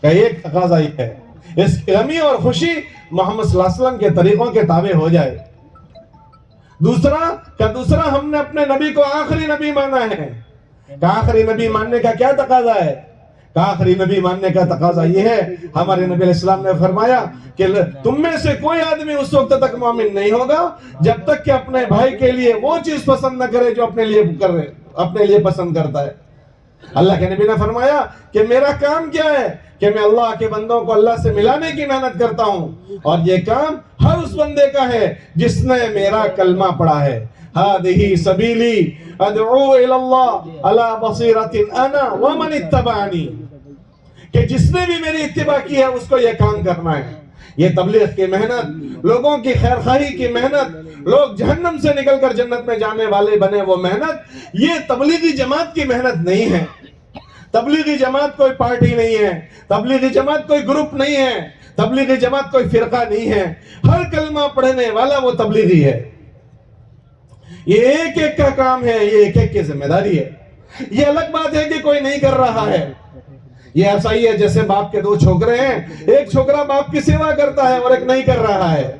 کہ ایک تقاضا یہ ہے، اس کی غمی اور خوشی محمد صلی اللہ علیہ وسلم کے طریقوں کے تابع ہو جائے۔ دوسرا ہم نے اپنے نبی کو آخری نبی مانا ہے۔ کہ آخری نبی ماننے کا کیا تقاضا ہے؟ کہ آخری نبی ماننے کا تقاضا یہ ہے، ہمارے نبی علیہ السلام نے فرمایا کہ تم میں سے کوئی آدمی اس وقت تک مومن نہیں ہوگا جب تک کہ اپنے بھائی کے لیے وہ چیز پسند نہ کرے جو اپنے لیے پسند کرتا ہے۔ اللہ کے نبی نے فرمایا کہ میرا کام کیا ہے کہ میں اللہ کے بندوں کو اللہ سے ملانے کی محنت کرتا ہوں، اور یہ کام ہر اس بندے کا ہے جس نے میرا کلمہ پڑھا ہے۔ هذه سبیلی ادعو الی اللہ علی بصیرۃ انا ومن اتبعنی، کہ جس نے بھی میری اتباع کی ہے اس کو یہ کام کرنا ہے۔ یہ تبلیغ کی محنت، لوگوں کی خیر خواہی کی محنت، لوگ جہنم سے نکل کر جنت میں جانے والے بنے وہ محنت، یہ تبلیغی جماعت کی محنت نہیں ہے۔ تبلیغی جماعت کوئی پارٹی نہیں ہے، تبلیغی جماعت کوئی گروپ نہیں ہے، تبلیغی جماعت کوئی فرقہ نہیں ہے۔ ہر کلمہ پڑھنے والا وہ تبلیغی ہے۔ یہ ایک ایک کا کام ہے، یہ ایک ایک کی ذمہ داری ہے۔ یہ الگ بات ہے کہ کوئی نہیں کر رہا ہے۔ یہ ایسا ہی ہے جیسے باپ کے دو چھوکرے ہیں، ایک چھوکرا باپ کی سیوا کرتا ہے اور ایک نہیں کر رہا ہے۔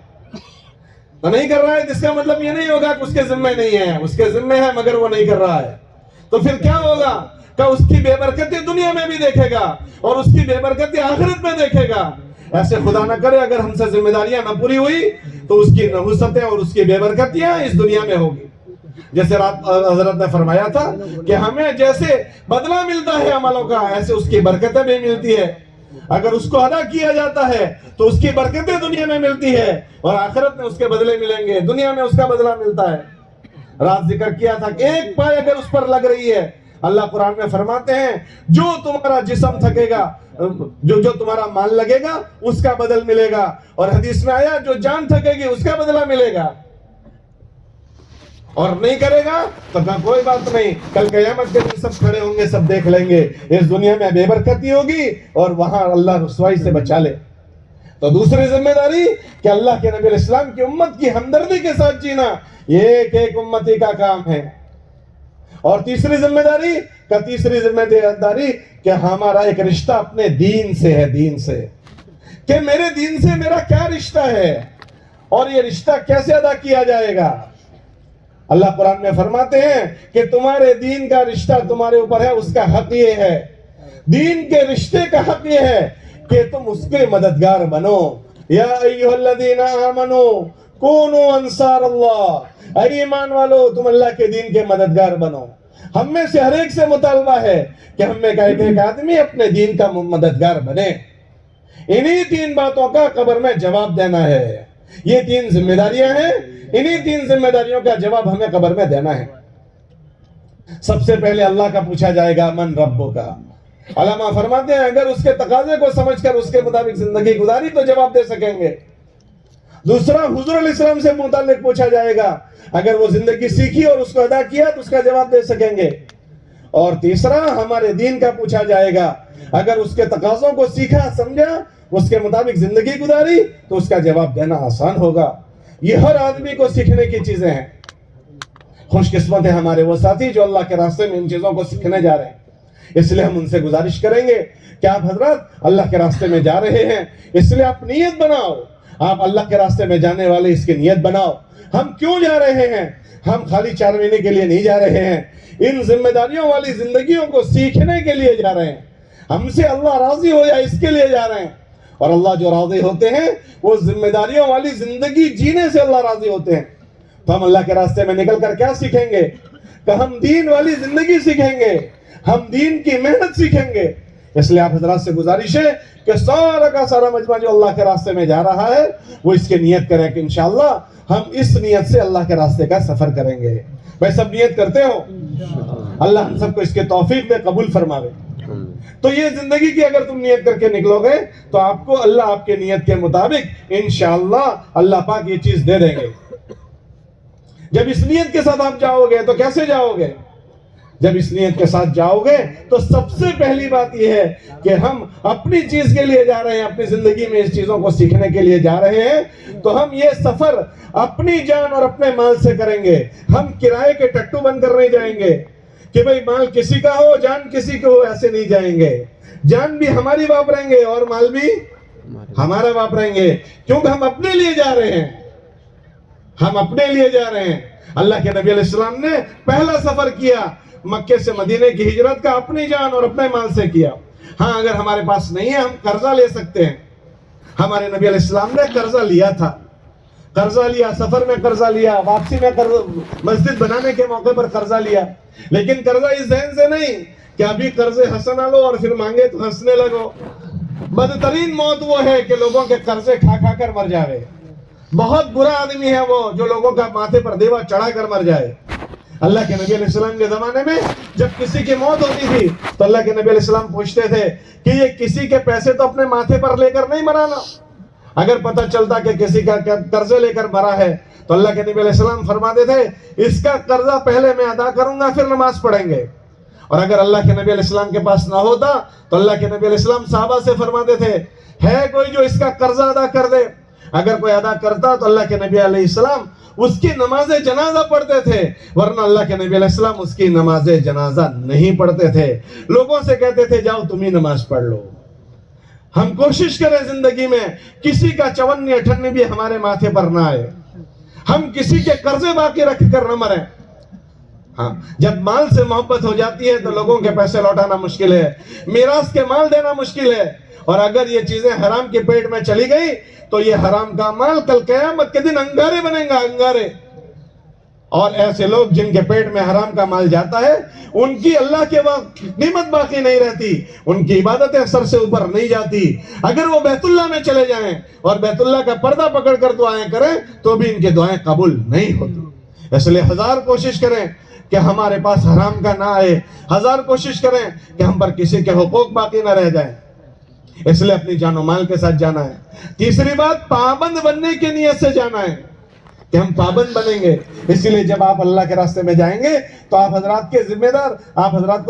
تو نہیں کر رہا ہے جس کا مطلب یہ نہیں ہوگا کہ اس کے ذمہ نہیں ہے، اس کے ذمہ ہے مگر وہ نہیں کر رہا ہے۔ تو پھر کیا ہوگا کہ اس کی بے برکتی دنیا میں بھی دیکھے گا اور اس کی بے برکتی آخرت میں دیکھے گا۔ ایسے خدا نہ کرے اگر ہم سے ذمہ داریاں نہ پوری ہوئی تو اس کی نحوستیں اور اس کی بے برکتیاں اس دنیا میں ہوگی۔ جیسے رات حضرت نے فرمایا تھا کہ ہمیں جیسے بدلہ ملتا ہے عملوں کا، ایسے اس کی برکتیں بھی ملتی ہے۔ اگر اس کو ادا کیا جاتا ہے تو اس کی برکتیں دنیا میں ملتی ہے اور آخرت میں اس کے بدلے ملیں گے، دنیا میں اس کا بدلہ ملتا ہے۔ رات ذکر کیا تھا کہ ایک پائے اگر اس پر لگ رہی ہے، اللہ قرآن میں فرماتے ہیں جو تمہارا جسم تھکے گا، جو تمہارا مال لگے گا اس کا بدل ملے گا، اور حدیث میں آیا جو جان تھکے گی اس کا بدلہ ملے گا، اور نہیں کرے گا تو کوئی بات نہیں، کل قیامت کے دن سب کھڑے ہوں گے، سب دیکھ لیں گے۔ اس دنیا میں بے برکتی ہوگی اور وہاں اللہ رسوائی سے بچا لے۔ تو دوسری ذمہ داری کہ اللہ کے نبی علیہ السلام کی امت کی ہمدردی کے ساتھ جینا، یہ ایک ایک امتی کا کام ہے۔ اور تیسری ذمہ داری کہ ہمارا ایک رشتہ اپنے دین سے ہے، دین سے، کہ میرے دین سے میرا کیا رشتہ ہے اور یہ رشتہ کیسے ادا کیا جائے گا۔ اللہ قرآن میں فرماتے ہیں کہ تمہارے دین کا رشتہ تمہارے اوپر ہے، اس کا حق یہ ہے، دین کے رشتے کا حق یہ ہے کہ تم اس کے مددگار بنو۔ یا ایھا الذین آمنوا کونوا انصار اللہ، اے ایمان والو تم اللہ کے دین کے مددگار بنو۔ ہم میں سے ہر ایک سے مطالبہ ہے کہ ہم میں ایک ایک آدمی اپنے دین کا مددگار بنے۔ انہی تین باتوں کا قبر میں جواب دینا ہے۔ یہ تین ذمہ داریاں ہیں، انہی تین ذمہ داریوں کا جواب ہمیں قبر میں دینا ہے۔ سب سے پہلے اللہ کا پوچھا جائے گا من ربک کا۔ علماء فرماتے ہیں اگر اس کے تقاضے کو سمجھ کر اس کے مطابق زندگی گزاری تو جواب دے سکیں گے۔ دوسرا حضور علیہ السلام سے متعلق پوچھا جائے گا، اگر وہ زندگی سیکھی اور اس کو ادا کیا تو اس کا جواب دے سکیں گے۔ اور تیسرا ہمارے دین کا پوچھا جائے گا، اگر اس کے تقاضوں کو سیکھا سمجھا اس کے مطابق زندگی گزاری تو اس کا جواب دینا آسان ہوگا۔ یہ ہر آدمی کو سیکھنے کی چیزیں ہیں۔ خوش قسمت ہے ہمارے وہ ساتھی جو اللہ کے راستے میں ان چیزوں کو سیکھنے جا رہے ہیں۔ اس لیے ہم ان سے گزارش کریں گے کہ آپ حضرات اللہ کے راستے میں جا رہے ہیں، اس لیے آپ نیت بناؤ، آپ اللہ کے راستے میں جانے والے اس کی نیت بناؤ۔ ہم کیوں جا رہے ہیں؟ ہم خالی 4 مہینے کے لیے نہیں جا رہے ہیں، ان ذمہ داریوں والی زندگیوں کو سیکھنے کے لیے جا رہے ہیں۔ ہم سے اللہ راضی ہو جائے اس کے لیے جا رہے ہیں، اور اللہ جو راضی ہوتے ہیں وہ ذمہ داریوں والی زندگی جینے سے اللہ راضی ہوتے ہیں۔ تو ہم اللہ کے راستے میں نکل کر کیا سیکھیں گے؟ کہ ہم دین والی زندگی سیکھیں گے، ہم دین کی محنت سیکھیں گے۔ اس لیے آپ حضرات سے گزارش ہے کہ سارا کا سارا مجمع جو اللہ کے راستے میں جا رہا ہے وہ اس کی نیت کریں کہ انشاءاللہ ہم اس نیت سے اللہ کے راستے کا سفر کریں گے۔ بھائی سب نیت کرتے ہو؟ اللہ ہم سب کو اس کے توفیق میں قبول فرماوے۔ تو یہ زندگی کی اگر تم نیت کر کے نکلو گے تو آپ کو اللہ آپ کے نیت کے مطابق انشاءاللہ اللہ پاک یہ چیز دے دیں گے۔ جب اس نیت کے ساتھ آپ جاؤ گے تو کیسے جاؤ گے؟ جب اس نیت کے ساتھ جاؤ گے تو سب سے پہلی بات یہ ہے کہ ہم اپنی چیز کے لیے جا رہے ہیں، اپنی زندگی میں اس چیزوں کو سیکھنے کے لیے جا رہے ہیں، تو ہم یہ سفر اپنی جان اور اپنے مال سے کریں گے۔ ہم کرائے کے ٹٹو بن کر نہیں جائیں گے کہ بھئی مال کسی کا ہو جان کسی کو ہو، ایسے نہیں جائیں گے۔ جان بھی ہماری واپریں گے اور مال بھی ہمارا واپریں گے، کیونکہ ہم اپنے لیے جا رہے ہیں، ہم اپنے لیے جا رہے ہیں۔ اللہ کے نبی علیہ السلام نے پہلا سفر کیا مکے سے مدینے کی ہجرت کا اپنی جان اور اپنے مال سے کیا۔ ہاں اگر ہمارے پاس نہیں ہے ہم قرضہ لے سکتے ہیں۔ ہمارے نبی علیہ السلام نے قرضہ لیا تھا، قرضہ لیا، سفر میں قرضہ لیا، واپسی میں مسجد بنانے کے موقع پر قرضہ لیا، لیکن قرضہ اس ذہن سے نہیں کہ ابھی قرض ہنسنا لو اور پھر مانگے تو ہنسنے لگو۔ بدترین موت وہ ہے کہ لوگوں کے قرضے کھا کھا کر مر جائے۔ بہت برا آدمی ہے وہ جو لوگوں کا ماتھے پر دیوا چڑھا کر مر جائے۔ اللہ کے نبی علیہ السلام کے زمانے میں جب کسی کی موت ہوتی تھی تو اللہ کے نبی علیہ السلام پوچھتے تھے کہ یہ کسی کے پیسے تو اپنے ماتھے پر لے کر نہیں مرانا،
اگر پتہ چلتا کہ کسی کا قرضے لے کر مرا ہے تو اللہ کے نبی علیہ السلام فرماتے تھے اس کا قرضہ پہلے میں ادا کروں گا پھر نماز پڑھیں گے. اور اگر اللہ کے نبی علیہ السلام کے پاس نہ ہوتا تو اللہ کے نبی علیہ السلام صحابہ سے فرماتے تھے ہے کوئی جو اس کا قرضہ ادا کر دے. اگر کوئی ادا کرتا تو اللہ کے نبی علیہ السلام اس کی نماز جنازہ پڑھتے تھے, ورنہ اللہ کے نبی علیہ السلام اس کی نماز جنازہ نہیں پڑھتے تھے. لوگوں سے کہتے تھے جاؤ تم ہی نماز پڑھ لو. ہم کوشش کریں زندگی میں کسی کا 54 58 بھی ہمارے ماتھے پر نہ آئے, ہم کسی کے قرضے باقی رکھ کر نہ مریں. ہاں, جب مال سے محبت ہو جاتی ہے تو لوگوں کے پیسے لوٹانا مشکل ہے, میراث کے مال دینا مشکل ہے, اور اگر یہ چیزیں حرام کے پیٹ میں چلی گئی تو یہ حرام کا مال کل قیامت کے دن انگارے بنے گا, انگارے. اور ایسے لوگ جن کے پیٹ میں حرام کا مال جاتا ہے ان کی اللہ کے وقت قیمت باقی نہیں رہتی, ان کی عبادتیں سر سے اوپر نہیں جاتی. اگر وہ بیت اللہ میں چلے جائیں اور بیت اللہ کا پردہ پکڑ کر دعائیں کریں تو بھی ان کی دعائیں قبول نہیں ہوتی. اس لیے ہزار کوشش کریں کہ ہمارے پاس حرام کا نہ آئے, ہزار کوشش کریں کہ ہم پر کسی کے حقوق باقی نہ رہ جائیں. اس لیے اپنی جان و مال کے ساتھ جانا ہے. تیسری بات, پابند بننے کی نیت سے جانا ہے کہ ہم پابند بنیں گے. اسی لیے جب آپ اللہ کے راستے میں جائیں گے تو آپ حضرات کو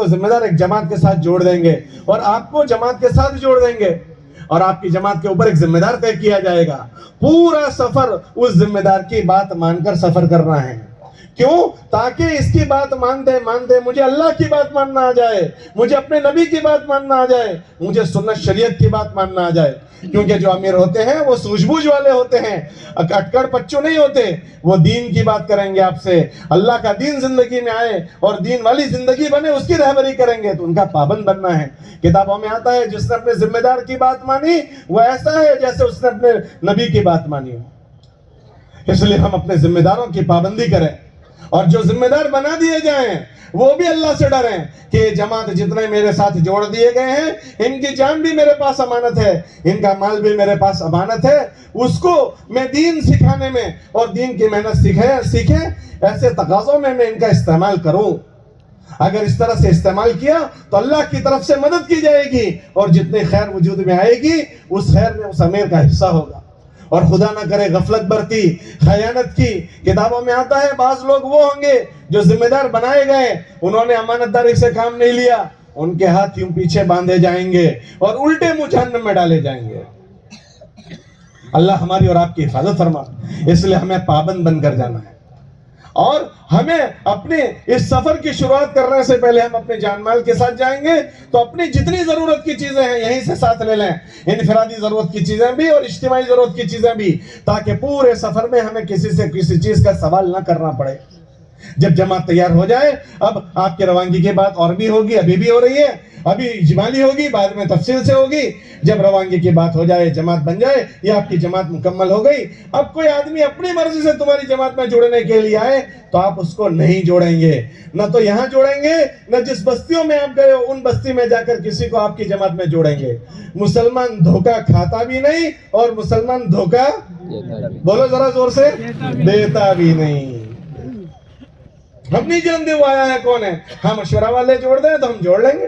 ذمہ دار ایک جماعت کے ساتھ جوڑ دیں گے, اور آپ کو جماعت کے ساتھ جوڑ دیں گے, اور آپ کی جماعت کے اوپر ایک ذمہ دار طے کیا جائے گا. پورا سفر اس ذمہ دار کی بات مان کر سفر کرنا ہے. کیوں؟ تاکہ اس کی بات مانتے مانتے مجھے اللہ کی بات ماننا آ جائے, مجھے اپنے نبی کی بات ماننا آ جائے, مجھے سنت شریعت کی بات ماننا آ جائے. کیونکہ جو امیر ہوتے ہیں وہ سوجھ بوجھ والے ہوتے ہیں, اٹکڑ پچو نہیں ہوتے. وہ دین کی بات کریں گے آپ سے, اللہ کا دین زندگی میں آئے اور دین والی زندگی بنے اس کی رہبری کریں گے, تو ان کا پابند بننا ہے. کتابوں میں آتا ہے جس نے اپنے ذمہ دار کی بات مانی وہ ایسا ہے جیسے اس نے اپنے نبی کی بات مانی ہو. اس لیے ہم اپنے ذمہ داروں کی پابندی کریں, اور جو ذمہ دار بنا دیے جائیں وہ بھی اللہ سے ڈریں کہ جماعت جتنے میرے ساتھ جوڑ دیے گئے ہیں ان کی جان بھی میرے پاس امانت ہے, ان کا مال بھی میرے پاس امانت ہے, اس کو میں دین سکھانے میں اور دین کی محنت سیکھیں ایسے تقاضوں میں ان کا استعمال کروں. اگر اس طرح سے استعمال کیا تو اللہ کی طرف سے مدد کی جائے گی, اور جتنی خیر وجود میں آئے گی اس خیر میں اس امیر کا حصہ ہوگا. اور خدا نہ کرے غفلت برتی, خیانت کی. کتابوں میں آتا ہے بعض لوگ وہ ہوں گے جو ذمہ دار بنائے گئے, انہوں نے امانت داری سے کام نہیں لیا, ان کے ہاتھ یوں پیچھے باندھے جائیں گے اور الٹے منہ جہنم میں ڈالے جائیں گے. اللہ ہماری اور آپ کی حفاظت فرما. اس لیے ہمیں پابند بن کر جانا ہے, اور ہمیں اپنے اس سفر کی شروعات کرنے سے پہلے ہم اپنے جان مال کے ساتھ جائیں گے تو اپنی جتنی ضرورت کی چیزیں ہیں یہیں سے ساتھ لے لیں, انفرادی ضرورت کی چیزیں بھی اور اجتماعی ضرورت کی چیزیں بھی, تاکہ پورے سفر میں ہمیں کسی سے کسی چیز کا سوال نہ کرنا پڑے. جب جماعت تیار ہو جائے, اب آپ کی روانگی کی بات اور بھی ہوگی, ابھی بھی ہو رہی ہے, ابھی اجمالی ہوگی, بعد میں تفصیل سے ہوگی. جب روانگی کی بات ہو جائے, جماعت بن جائے, یہ آپ کی جماعت مکمل ہو گئی. اب کوئی آدمی اپنی مرضی سے تمہاری جماعت میں جڑنے کے لیے آئے تو آپ اس کو نہیں جوڑیں گے, نہ تو یہاں جوڑیں گے, نہ جس بستیوں میں آپ گئے ہو ان بستی میں جا کر کسی کو آپ کی جماعت میں جوڑیں گے. مسلمان دھوکہ کھاتا بھی نہیں اور مسلمان دھوکہ بولو ذرا زور سے دیتا بھی نہیں. ہم نہیں جانتے وہ آیا ہے کون ہے, ہم مشورہ والے جوڑ دیں تو ہم جوڑ لیں گے.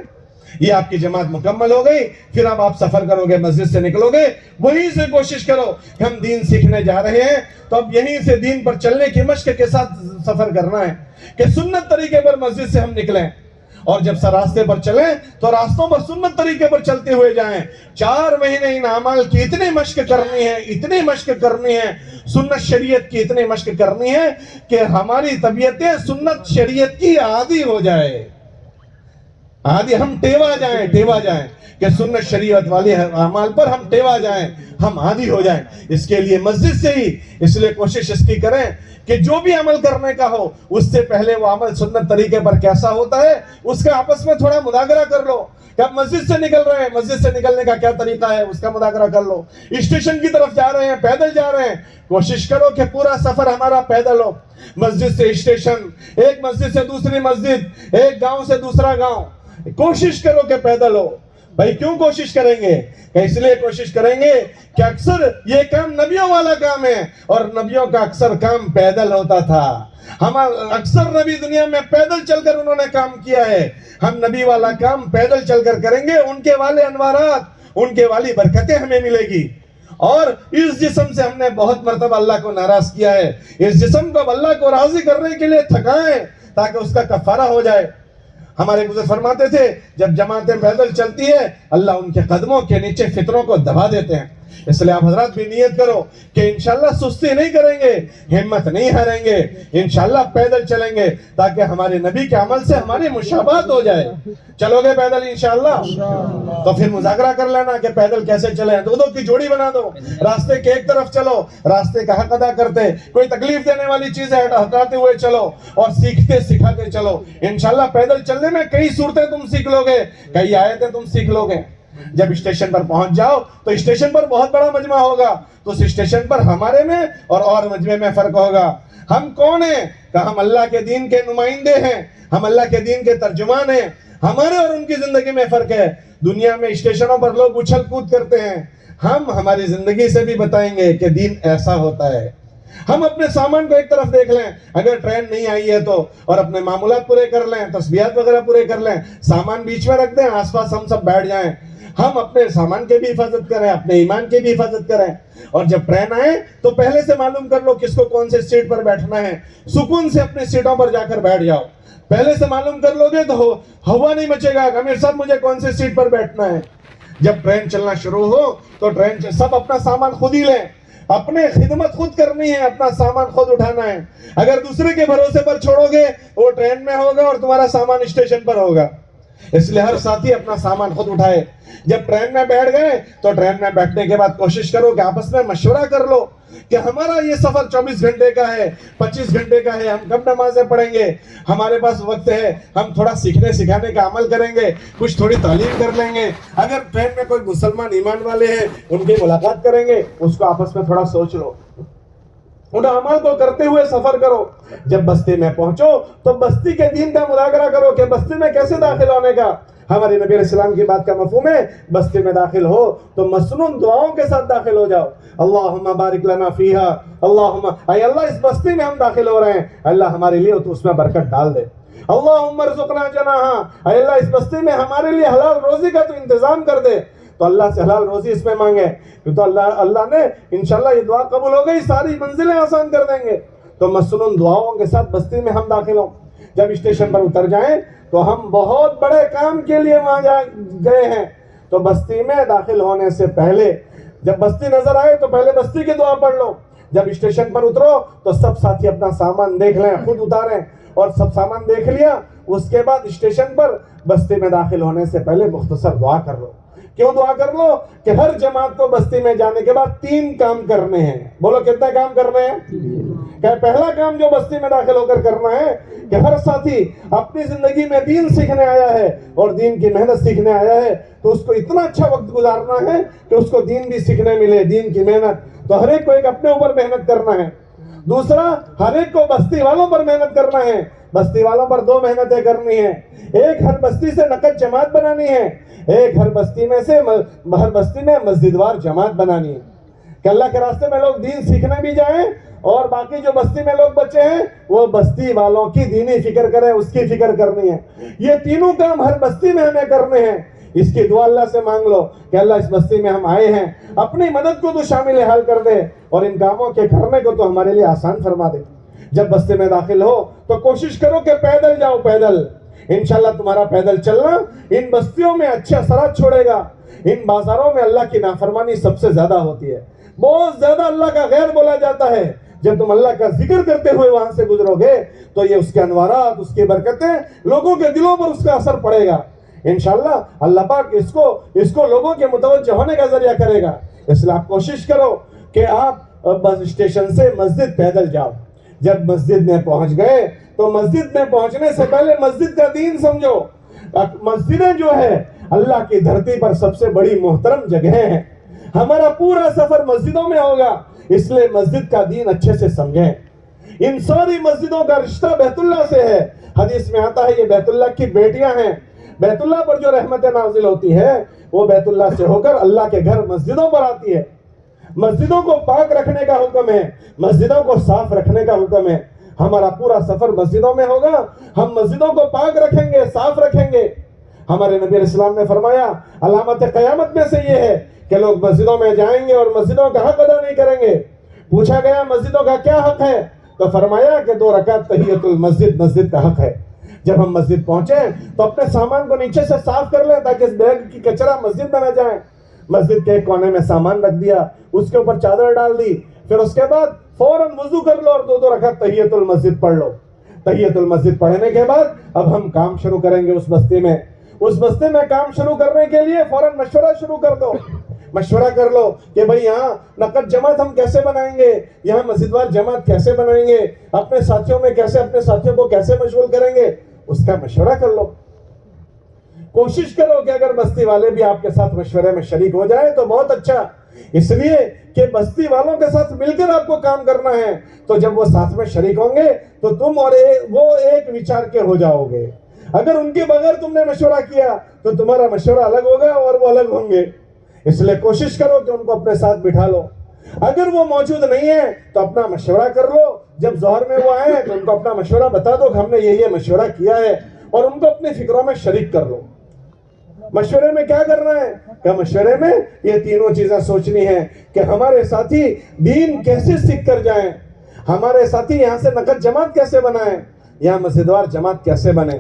یہ آپ کی جماعت مکمل ہو گئی, پھر اب آپ سفر کرو گے, مسجد سے نکلو گے, وہیں سے کوشش کرو کہ ہم دین سیکھنے جا رہے ہیں تو اب یہیں سے دین پر چلنے کی مشق کے ساتھ سفر کرنا ہے کہ سنت طریقے پر مسجد سے ہم نکلیں, اور جب راستے پر چلیں تو راستوں پر سنت طریقے پر چلتے ہوئے جائیں. 4 مہینے ان اعمال کی اتنی مشق کرنی ہے, اتنی مشق کرنی ہے, سنت شریعت کی اتنی مشق کرنی ہے کہ ہماری طبیعتیں سنت شریعت کی عادی ہو جائے, عادی, ہم ٹیوا جائیں کہ سنت شریعت والی اعمال پر ہم ٹیوا جائیں, ہم عادی ہو جائیں. اس کے لیے مسجد سے ہی, اس لیے کوشش اس کی کریں کہ جو بھی عمل کرنے کا ہو اس سے پہلے وہ عمل سنت طریقے پر کیسا ہوتا ہے اس کا آپس میں تھوڑا مذاکرہ کر لو. کہ آپ مسجد سے نکل رہے ہیں, مسجد سے نکلنے کا کیا طریقہ ہے اس کا مذاکرہ کر لو. اسٹیشن کی طرف جا رہے ہیں, پیدل جا رہے ہیں, کوشش کرو کہ پورا سفر ہمارا پیدل ہو, مسجد سے اسٹیشن, ایک مسجد سے دوسری مسجد, ایک گاؤں سے دوسرا گاؤں. کوشش کرو کہ پیدل ہو. بھائی کیوں کوشش کریں گے؟ کہ اس لیے کوشش کریں گے کہ اکثر یہ کام نبیوں والا کام ہے, اور نبیوں کا اکثر کام پیدل ہوتا تھا. ہم اکثر نبی دنیا میں پیدل چل کر انہوں نے کام کیا ہے, ہم نبی والا کام پیدل چل کر کریں گے. ان کے والے انوارات, ان کے والی برکتیں ہمیں ملے گی. اور اس جسم سے ہم نے بہت مرتبہ اللہ کو ناراض کیا ہے. اس جسم کو اللہ کو راضی کرنے کے لیے تھکائیں تاکہ اس کا کفارہ ہو جائے. ہمارے بزرگ فرماتے تھے جب جماعتیں پیدل چلتی ہے اللہ ان کے قدموں کے نیچے فتنوں کو دبا دیتے ہیں. اس لیے آپ حضرات بھی نیت کرو کہ انشاءاللہ سستی نہیں کریں گے, ہمت نہیں ہاریں گے, انشاءاللہ پیدل چلیں گے تاکہ ہمارے نبی کے عمل سے ہماری مشابہت ہو جائے. چلو گے پیدل انشاءاللہ؟ تو پھر مذاکرہ کر لینا کہ پیدل کیسے چلیں, دو کی جوڑی بنا دو, راستے کے ایک طرف چلو, راستے کا حق ادا کرتے, کوئی تکلیف دینے والی چیزیں ہٹاتے ہوئے چلو اور سیکھتے سکھاتے چلو. انشاءاللہ پیدل چلنے میں کئی صورتیں تم سیکھ لو گے, کئی آیتیں تم سیکھ لو گے. جب اسٹیشن پر پہنچ جاؤ تو اسٹیشن پر بہت بڑا مجمع ہوگا, تو اس اسٹیشن پر ہمارے میں اور مجمع میں فرق ہوگا. ہم کون ہیں کہ ہم اللہ کے دین کے نمائندے ہیں, ہم اللہ کے دین کے ترجمان ہیں. ہمارے اور ان کی زندگی میں فرق ہے. دنیا میں اسٹیشنوں پر لوگ اچھل کود کرتے ہیں, ہم ہماری زندگی سے بھی بتائیں گے کہ دین ایسا ہوتا ہے. ہم اپنے سامان کو ایک طرف دیکھ لیں, اگر ٹرین نہیں آئی ہے تو, اور اپنے معمولات پورے کر لیں, تسبیحات وغیرہ پورے کر لیں, سامان بیچ میں رکھ دیں, آس پاس ہم سب بیٹھ جائیں. ہم اپنے سامان کے بھی حفاظت کریں, اپنے ایمان کی بھی حفاظت کریں. اور جب ٹرین آئے تو پہلے سے معلوم کر لو کس کو کون سے سیٹ پر بیٹھنا ہے, سکون سے اپنی سیٹوں پر جا کر بیٹھ جاؤ. پہلے سے معلوم کر لو گے تو ہوا نہیں مچے گا کہ امیر صاحب مجھے کون سے سیٹ پر بیٹھنا ہے. جب ٹرین چلنا شروع ہو تو ٹرین سب اپنا سامان خود ہی لیں, اپنے خدمت خود کرنی ہے, اپنا سامان خود اٹھانا ہے. اگر دوسرے کے بھروسے پر چھوڑو گے وہ ٹرین میں ہوگا اور تمہارا سامان اسٹیشن پر ہوگا. اس لیے ہر ساتھی اپنا سامان خود اٹھائے. جب ٹرین میں بیٹھ گئے تو ٹرین میں بیٹھنے کے بعد کوشش کرو کہ آپس میں مشورہ کر لو کہ ہمارا یہ سفر 24 گھنٹے کا ہے, 25 گھنٹے کا ہے, ہم کب نمازیں پڑھیں گے, ہمارے پاس وقت ہے, ہم تھوڑا سیکھنے سکھانے کا عمل کریں گے, کچھ تھوڑی تعلیم کر لیں گے. اگر ٹرین میں کوئی مسلمان ایمان والے ہیں ان کی ملاقات کریں گے, اس کو آپس میں تھوڑا سوچ لو, ان اعمال کو کرتے ہوئے سفر کرو. جب بستی میں پہنچو تو بستی کے دین کا مذاکرہ کرو کہ بستی میں کیسے داخل ہونے کا. ہمارے نبی علیہ السلام کی بات کا مفہوم ہے بستی میں داخل ہو تو مسنون دعاؤں کے ساتھ داخل ہو جاؤ. اللہم بارک لنا فیہا, اللہم اے اللہ اس بستی میں ہم داخل ہو رہے ہیں, اللہ ہمارے لیے تو اس میں برکت ڈال دے. اللہم ارزقنا جناحا, اے اللہ اس بستی میں ہمارے لیے حلال روزی کا تو انتظام کر دے. تو اللہ سے حلال روزی اس میں مانگے تو اللہ نے انشاءاللہ یہ دعا قبول ہو گئی, ساری منزلیں آسان کر دیں گے. تو مسنون دعاؤں کے ساتھ بستی میں ہم داخل ہوں. جب اسٹیشن پر اتر جائیں تو ہم بہت بڑے کام کے لیے وہاں گئے ہیں. تو بستی میں داخل ہونے سے پہلے جب بستی نظر آئے تو پہلے بستی کی دعا پڑھ لو. جب اسٹیشن پر اترو تو سب ساتھی اپنا سامان دیکھ لیں, خود اتاریں, اور سب سامان دیکھ لیا اس کے بعد اسٹیشن پر بستی میں داخل ہونے سے پہلے مختصر دعا کر لو. کیوں دعا کر لو کہ ہر جماعت کو بستی میں جانے کے بعد 3 کام کرنے ہیں. بولو کتنے کام کرنے ہیں؟ کہ پہلا کام جو بستی میں داخل ہو کر کرنا ہے کہ ہر ساتھی اپنی زندگی میں دین سیکھنے آیا ہے اور دین کی محنت سیکھنے آیا ہے تو اس کو اتنا اچھا وقت گزارنا ہے کہ اس کو دین بھی سیکھنے ملے, دین کی محنت. تو ہر ایک کو ایک اپنے اوپر محنت کرنا ہے. دوسرا ہر ایک کو بستی والوں پر محنت کرنا ہے. بستی والوں پر 2 محنتیں کرنی ہیں. ایک ہر بستی سے نقد جماعت بنانی ہے, ایک ہر بستی میں مسجد وار جماعت بنانی ہے کہ اللہ کے راستے میں لوگ دین سیکھنے بھی جائیں اور باقی جو بستی میں لوگ بچے ہیں وہ بستی والوں کی دینی فکر کریں, اس کی فکر کرنی ہے. یہ تینوں کام ہر بستی میں ہمیں کرنے ہیں. اس کی دعا اللہ سے مانگ لو کہ اللہ اس بستی میں ہم آئے ہیں, اپنی مدد کو تو شامل حال کر دے اور ان کاموں کے کرنے کو تو ہمارے لیے آسان فرما دے. جب بستی میں داخل ہو تو کوشش کرو کہ پیدل جاؤ. پیدل انشاءاللہ تمہارا پیدل چلنا ان بستیوں میں اچھے اثرات چھوڑے گا. ان بازاروں میں اللہ کی نافرمانی سب سے زیادہ ہوتی ہے, بہت زیادہ اللہ کا غیر بولا جاتا ہے. جب تم اللہ کا ذکر کرتے ہوئے وہاں سے گزرو گے تو یہ اس کے انوارات, اس کی برکتیں لوگوں کے دلوں پر اس کا اثر پڑے گا. انشاءاللہ اللہ پاک اس کو لوگوں کے متوجہ ہونے کا ذریعہ کرے گا. اس لیے آپ کوشش کرو کہ آپ بس اسٹیشن سے مسجد پیدل جاؤ. جب مسجد میں پہنچ گئے تو مسجد میں پہنچنے سے پہلے مسجد کا دین سمجھو. مسجدیں جو ہے اللہ کی دھرتی پر سب سے بڑی محترم جگہیں ہیں. ہمارا پورا سفر مسجدوں میں ہوگا, اس لیے مسجد کا دین اچھے سے سمجھیں. ان ساری مسجدوں کا رشتہ بیت اللہ سے ہے. حدیث میں آتا ہے یہ بیت اللہ کی بیٹیاں ہیں. بیت اللہ پر جو رحمتیں نازل ہوتی ہے وہ بیت اللہ سے ہو کر اللہ کے گھر مسجدوں پر آتی ہے. مسجدوں کو پاک رکھنے کا حکم ہے, مسجدوں کو صاف رکھنے کا حکم ہے. ہمارا پورا سفر مسجدوں میں ہوگا, ہم مسجدوں کو پاک رکھیں گے, صاف رکھیں گے. ہمارے نبی علیہ السلام نے فرمایا علامت قیامت میں سے یہ ہے کہ لوگ مسجدوں میں جائیں گے اور مسجدوں کا حق ادا نہیں کریں گے. پوچھا گیا مسجدوں کا کیا حق ہے؟ تو فرمایا کہ 2 رکعت تحیۃ المسجد مسجد کا حق ہے. جب ہم مسجد پہنچے تو اپنے سامان کو نیچے سے صاف کر لیں تاکہ اس بیگ کی کچرا مسجد میں نہ جائیں. مسجد کے ایک کونے میں سامان رکھ دیا, اس کے اوپر چادر ڈال دی, پھر اس کے بعد فوراً وضو کر لو اور 2 رکعت تحیۃ المسجد پڑھ لو. تحیۃ المسجد پڑھنے کے بعد اب ہم کام شروع کریں گے اس بستی میں. اس بستی میں کام شروع کرنے کے لیے فوراً مشورہ شروع کر دو. مشورہ کر لو کہ بھئی یہاں نقد جماعت ہم کیسے بنائیں گے, یہاں مسجد وار جماعت کیسے بنائیں گے, اپنے ساتھیوں میں کیسے, اپنے ساتھیوں کو کیسے مشغول کریں گے, اس کا مشورہ کر لو. کوشش کرو کہ اگر بستی والے بھی آپ کے ساتھ مشورے میں شریک ہو جائیں تو بہت اچھا, اس لیے کہ بستی والوں کے ساتھ مل کر آپ کو کام کرنا ہے. تو جب وہ ساتھ میں شریک ہوں گے تو تم اور وہ ایک وچار کے ہو جاؤ گے. اگر ان کے بغیر تم نے مشورہ کیا تو تمہارا مشورہ الگ ہوگا اور وہ الگ ہوں گے. اس لیے کوشش کرو کہ ان کو اپنے ساتھ بٹھا لو. اگر وہ موجود نہیں ہے تو اپنا مشورہ کر لو. جب ظہر میں وہ آئے تو ان کو اپنا مشورہ بتا دو کہ ہم نے یہ مشورہ کیا ہے, اور ان کو اپنی فکروں میں شریک کر لو. مشورے میں کیا کرنا ہے کہ مشورے میں یہ تینوں چیزیں سوچنی ہیں کہ ہمارے ساتھی دین کیسے سیکھ کر جائیں, ہمارے ساتھی یہاں سے نقد جماعت کیسے بنائیں, یہاں مسجدوار جماعت کیسے بنے.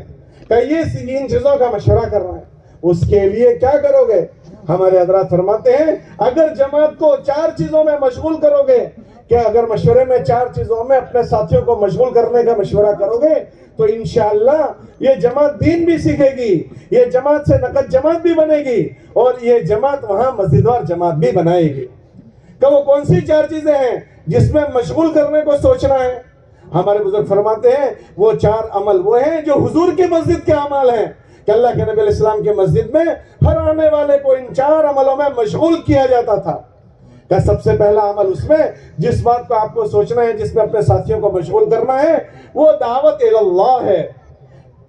کہ یہ 3 چیزوں کا مشورہ کرنا ہے. اس کے لیے کیا کرو گے؟ ہمارے حضرات فرماتے ہیں اگر جماعت کو 4 چیزوں میں مشغول کرو گے, کہ اگر مشورے میں 4 چیزوں میں اپنے ساتھیوں کو مشغول کرنے کا مشورہ کرو گے تو انشاءاللہ یہ جماعت دین بھی سیکھے گی, یہ جماعت سے نقد جماعت بھی بنے گی, اور یہ جماعت وہاں مسجدوار جماعت بھی بنائے گی. کہ وہ کون سی 4 چیزیں ہیں جس میں مشغول کرنے کو سوچنا ہے؟ ہمارے بزرگ فرماتے ہیں وہ 4 عمل وہ ہیں جو حضور کی مسجد کے اعمال ہیں, کہ اللہ کے نبی علیہ السلام کی مسجد میں ہر آنے والے کو ان 4 عملوں میں مشغول کیا جاتا تھا. کہ سب سے پہلا عمل اس میں جس بات کو آپ کو سوچنا ہے, جس میں اپنے ساتھیوں کو مشغول کرنا ہے, وہ دعوت اللہ ہے.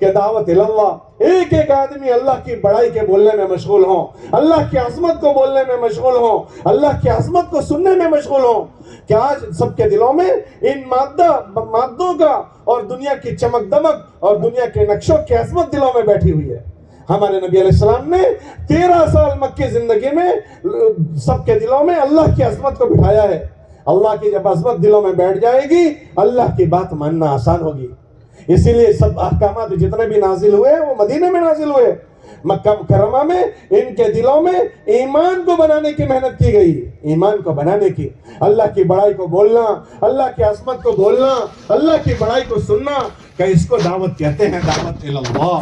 کہ دعوت اللہ, ایک ایک آدمی اللہ کی بڑائی کے بولنے میں مشغول ہوں, اللہ کی عظمت کو بولنے میں مشغول ہوں, اللہ کی عظمت کو سننے میں مشغول ہوں. کہ آج سب کے دلوں میں ان مادوں کا اور دنیا کی چمک دمک اور دنیا کے نقشوں کی عظمت دلوں میں بیٹھی ہوئی ہے. ہمارے نبی علیہ السلام نے 13 سال مکی زندگی میں سب کے دلوں میں اللہ کی عظمت کو بٹھایا ہے. اللہ کی جب عظمت دلوں میں بیٹھ جائے گی اللہ کی بات ماننا آسان ہوگی. اسی لیے سب احکامات جتنے بھی نازل ہوئے وہ مدینے میں نازل ہوئے. مکہ مکرمہ میں ان کے دلوں میں ایمان کو بنانے کی محنت کی گئی, ایمان کو بنانے کی, اللہ کی بڑائی کو بولنا, اللہ کی عظمت کو بولنا, اللہ کی بڑائی کو سننا. کہ اس کو دعوت کہتے ہیں, دعوت اللہ,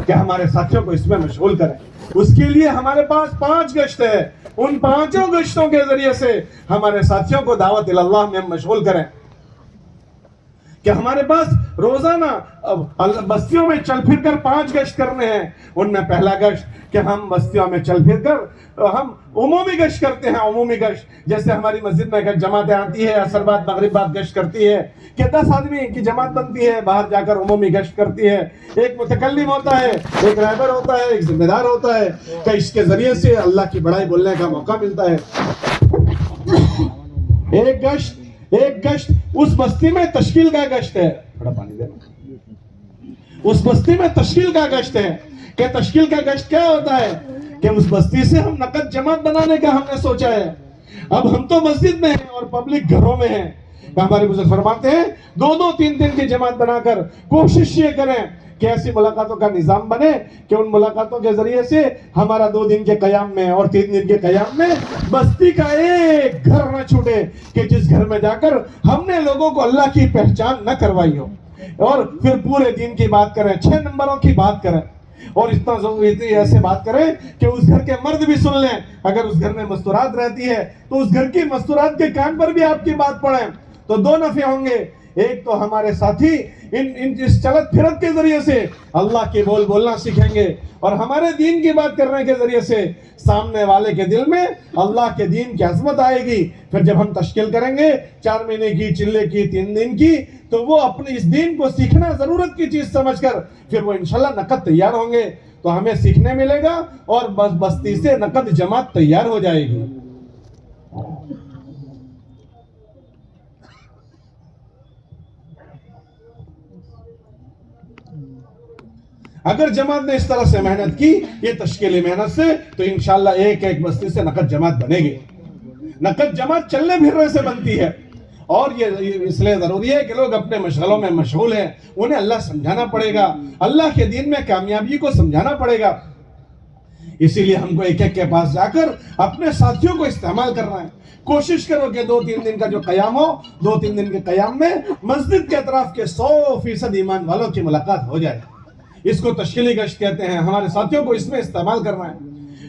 کہ ہمارے ساتھیوں کو اس میں مشغول کریں. اس کے لیے ہمارے پاس 5 گشت ہے, ان 5 گشتوں کے ذریعے سے ہمارے ساتھیوں کو دعوت اللہ میں مشغول کریں. کہ ہمارے پاس روزانہ بستیوں میں چل پھر کر 5 گشت کرنے ہیں. ان میں پہلا گشت کہ ہم بستیوں میں چل پھر کر ہم عمومی گشت کرتے ہیں. عمومی گشت جیسے ہماری مسجد میں اگر جماعتیں آتی ہے, عصر بعد مغرب بعد گشت کرتی ہے, کہ 10 آدمی کی جماعت بنتی ہے, باہر جا کر عمومی گشت کرتی ہے. ایک متکلم ہوتا ہے, ایک رہبر ہوتا ہے, ایک ذمہ دار ہوتا ہے, کہ اس کے ذریعے سے اللہ کی بڑائی بولنے کا موقع ملتا ہے. ایک گشت اس بستی میں تشکیل کا گشت ہے. تھوڑا پانی دینا. اس بستی میں تشکیل کا گشت ہے. کہ تشکیل کا گشت کیا ہوتا ہے؟ کہ اس بستی سے ہم نقد جماعت بنانے کا ہم نے سوچا ہے. اب ہم تو مسجد میں ہیں اور پبلک گھروں میں ہیں. ہمارے بزرگ فرماتے ہیں 2-2 3 دن کی جماعت بنا کر کوشش یہ کریں کہ ایسی ملاقاتوں کا نظام بنے کہ ان ملاقاتوں کے ذریعے سے ہمارا 2 دن کے قیام میں اور 3 دن کے قیام میں بستی کا ایک گھر نہ چھوٹے, کہ جس گھر میں جا کر ہم نے لوگوں کو اللہ کی پہچان نہ کروائی ہو. اور پھر پورے دین کی بات کریں, 6 نمبروں کی بات کریں, اور اتنا ضروری ایسے بات کریں کہ اس گھر کے مرد بھی سن لیں. اگر اس گھر میں مستورات رہتی ہے تو اس گھر کی مستورات کے کان پر بھی آپ کی بات پڑھیں تو 2 نفع ہوں گے. ایک تو ہمارے ساتھی اس چلت پھرت کے ذریعے سے اللہ کے بول بولنا سیکھیں گے, اور ہمارے دین کی بات کرنے کے ذریعے سے سامنے والے کے دل میں اللہ کے دین کی عظمت آئے گی. پھر جب ہم تشکیل کریں گے 4 مہینے کی, چلے کی, 3 دن کی, تو وہ اپنے اس دین کو سیکھنا ضرورت کی چیز سمجھ کر پھر وہ انشاءاللہ نقد تیار ہوں گے. تو ہمیں سیکھنے ملے گا اور بستی سے نقد جماعت تیار ہو جائے گی. اگر جماعت نے اس طرح سے محنت کی یہ تشکیلی محنت سے تو انشاءاللہ ایک ایک بستی سے نقد جماعت بنے گی. نقد جماعت چلنے پھرنے سے بنتی ہے. اور یہ اس لیے ضروری ہے کہ لوگ اپنے مشغلوں میں مشغول ہیں, انہیں اللہ سمجھانا پڑے گا, اللہ کے دین میں کامیابی کو سمجھانا پڑے گا. اسی لیے ہم کو ایک ایک کے پاس جا کر اپنے ساتھیوں کو استعمال کرنا ہے. کوشش کرو کہ 2-3 دن کا جو قیام ہو, 2-3 دن کے قیام میں مسجد کے اطراف کے 100% ایمان والوں کی ملاقات ہو جائے. اس کو تشکیلی گشت کہتے ہیں. ہمارے ساتھیوں کو اس میں استعمال کرنا ہے.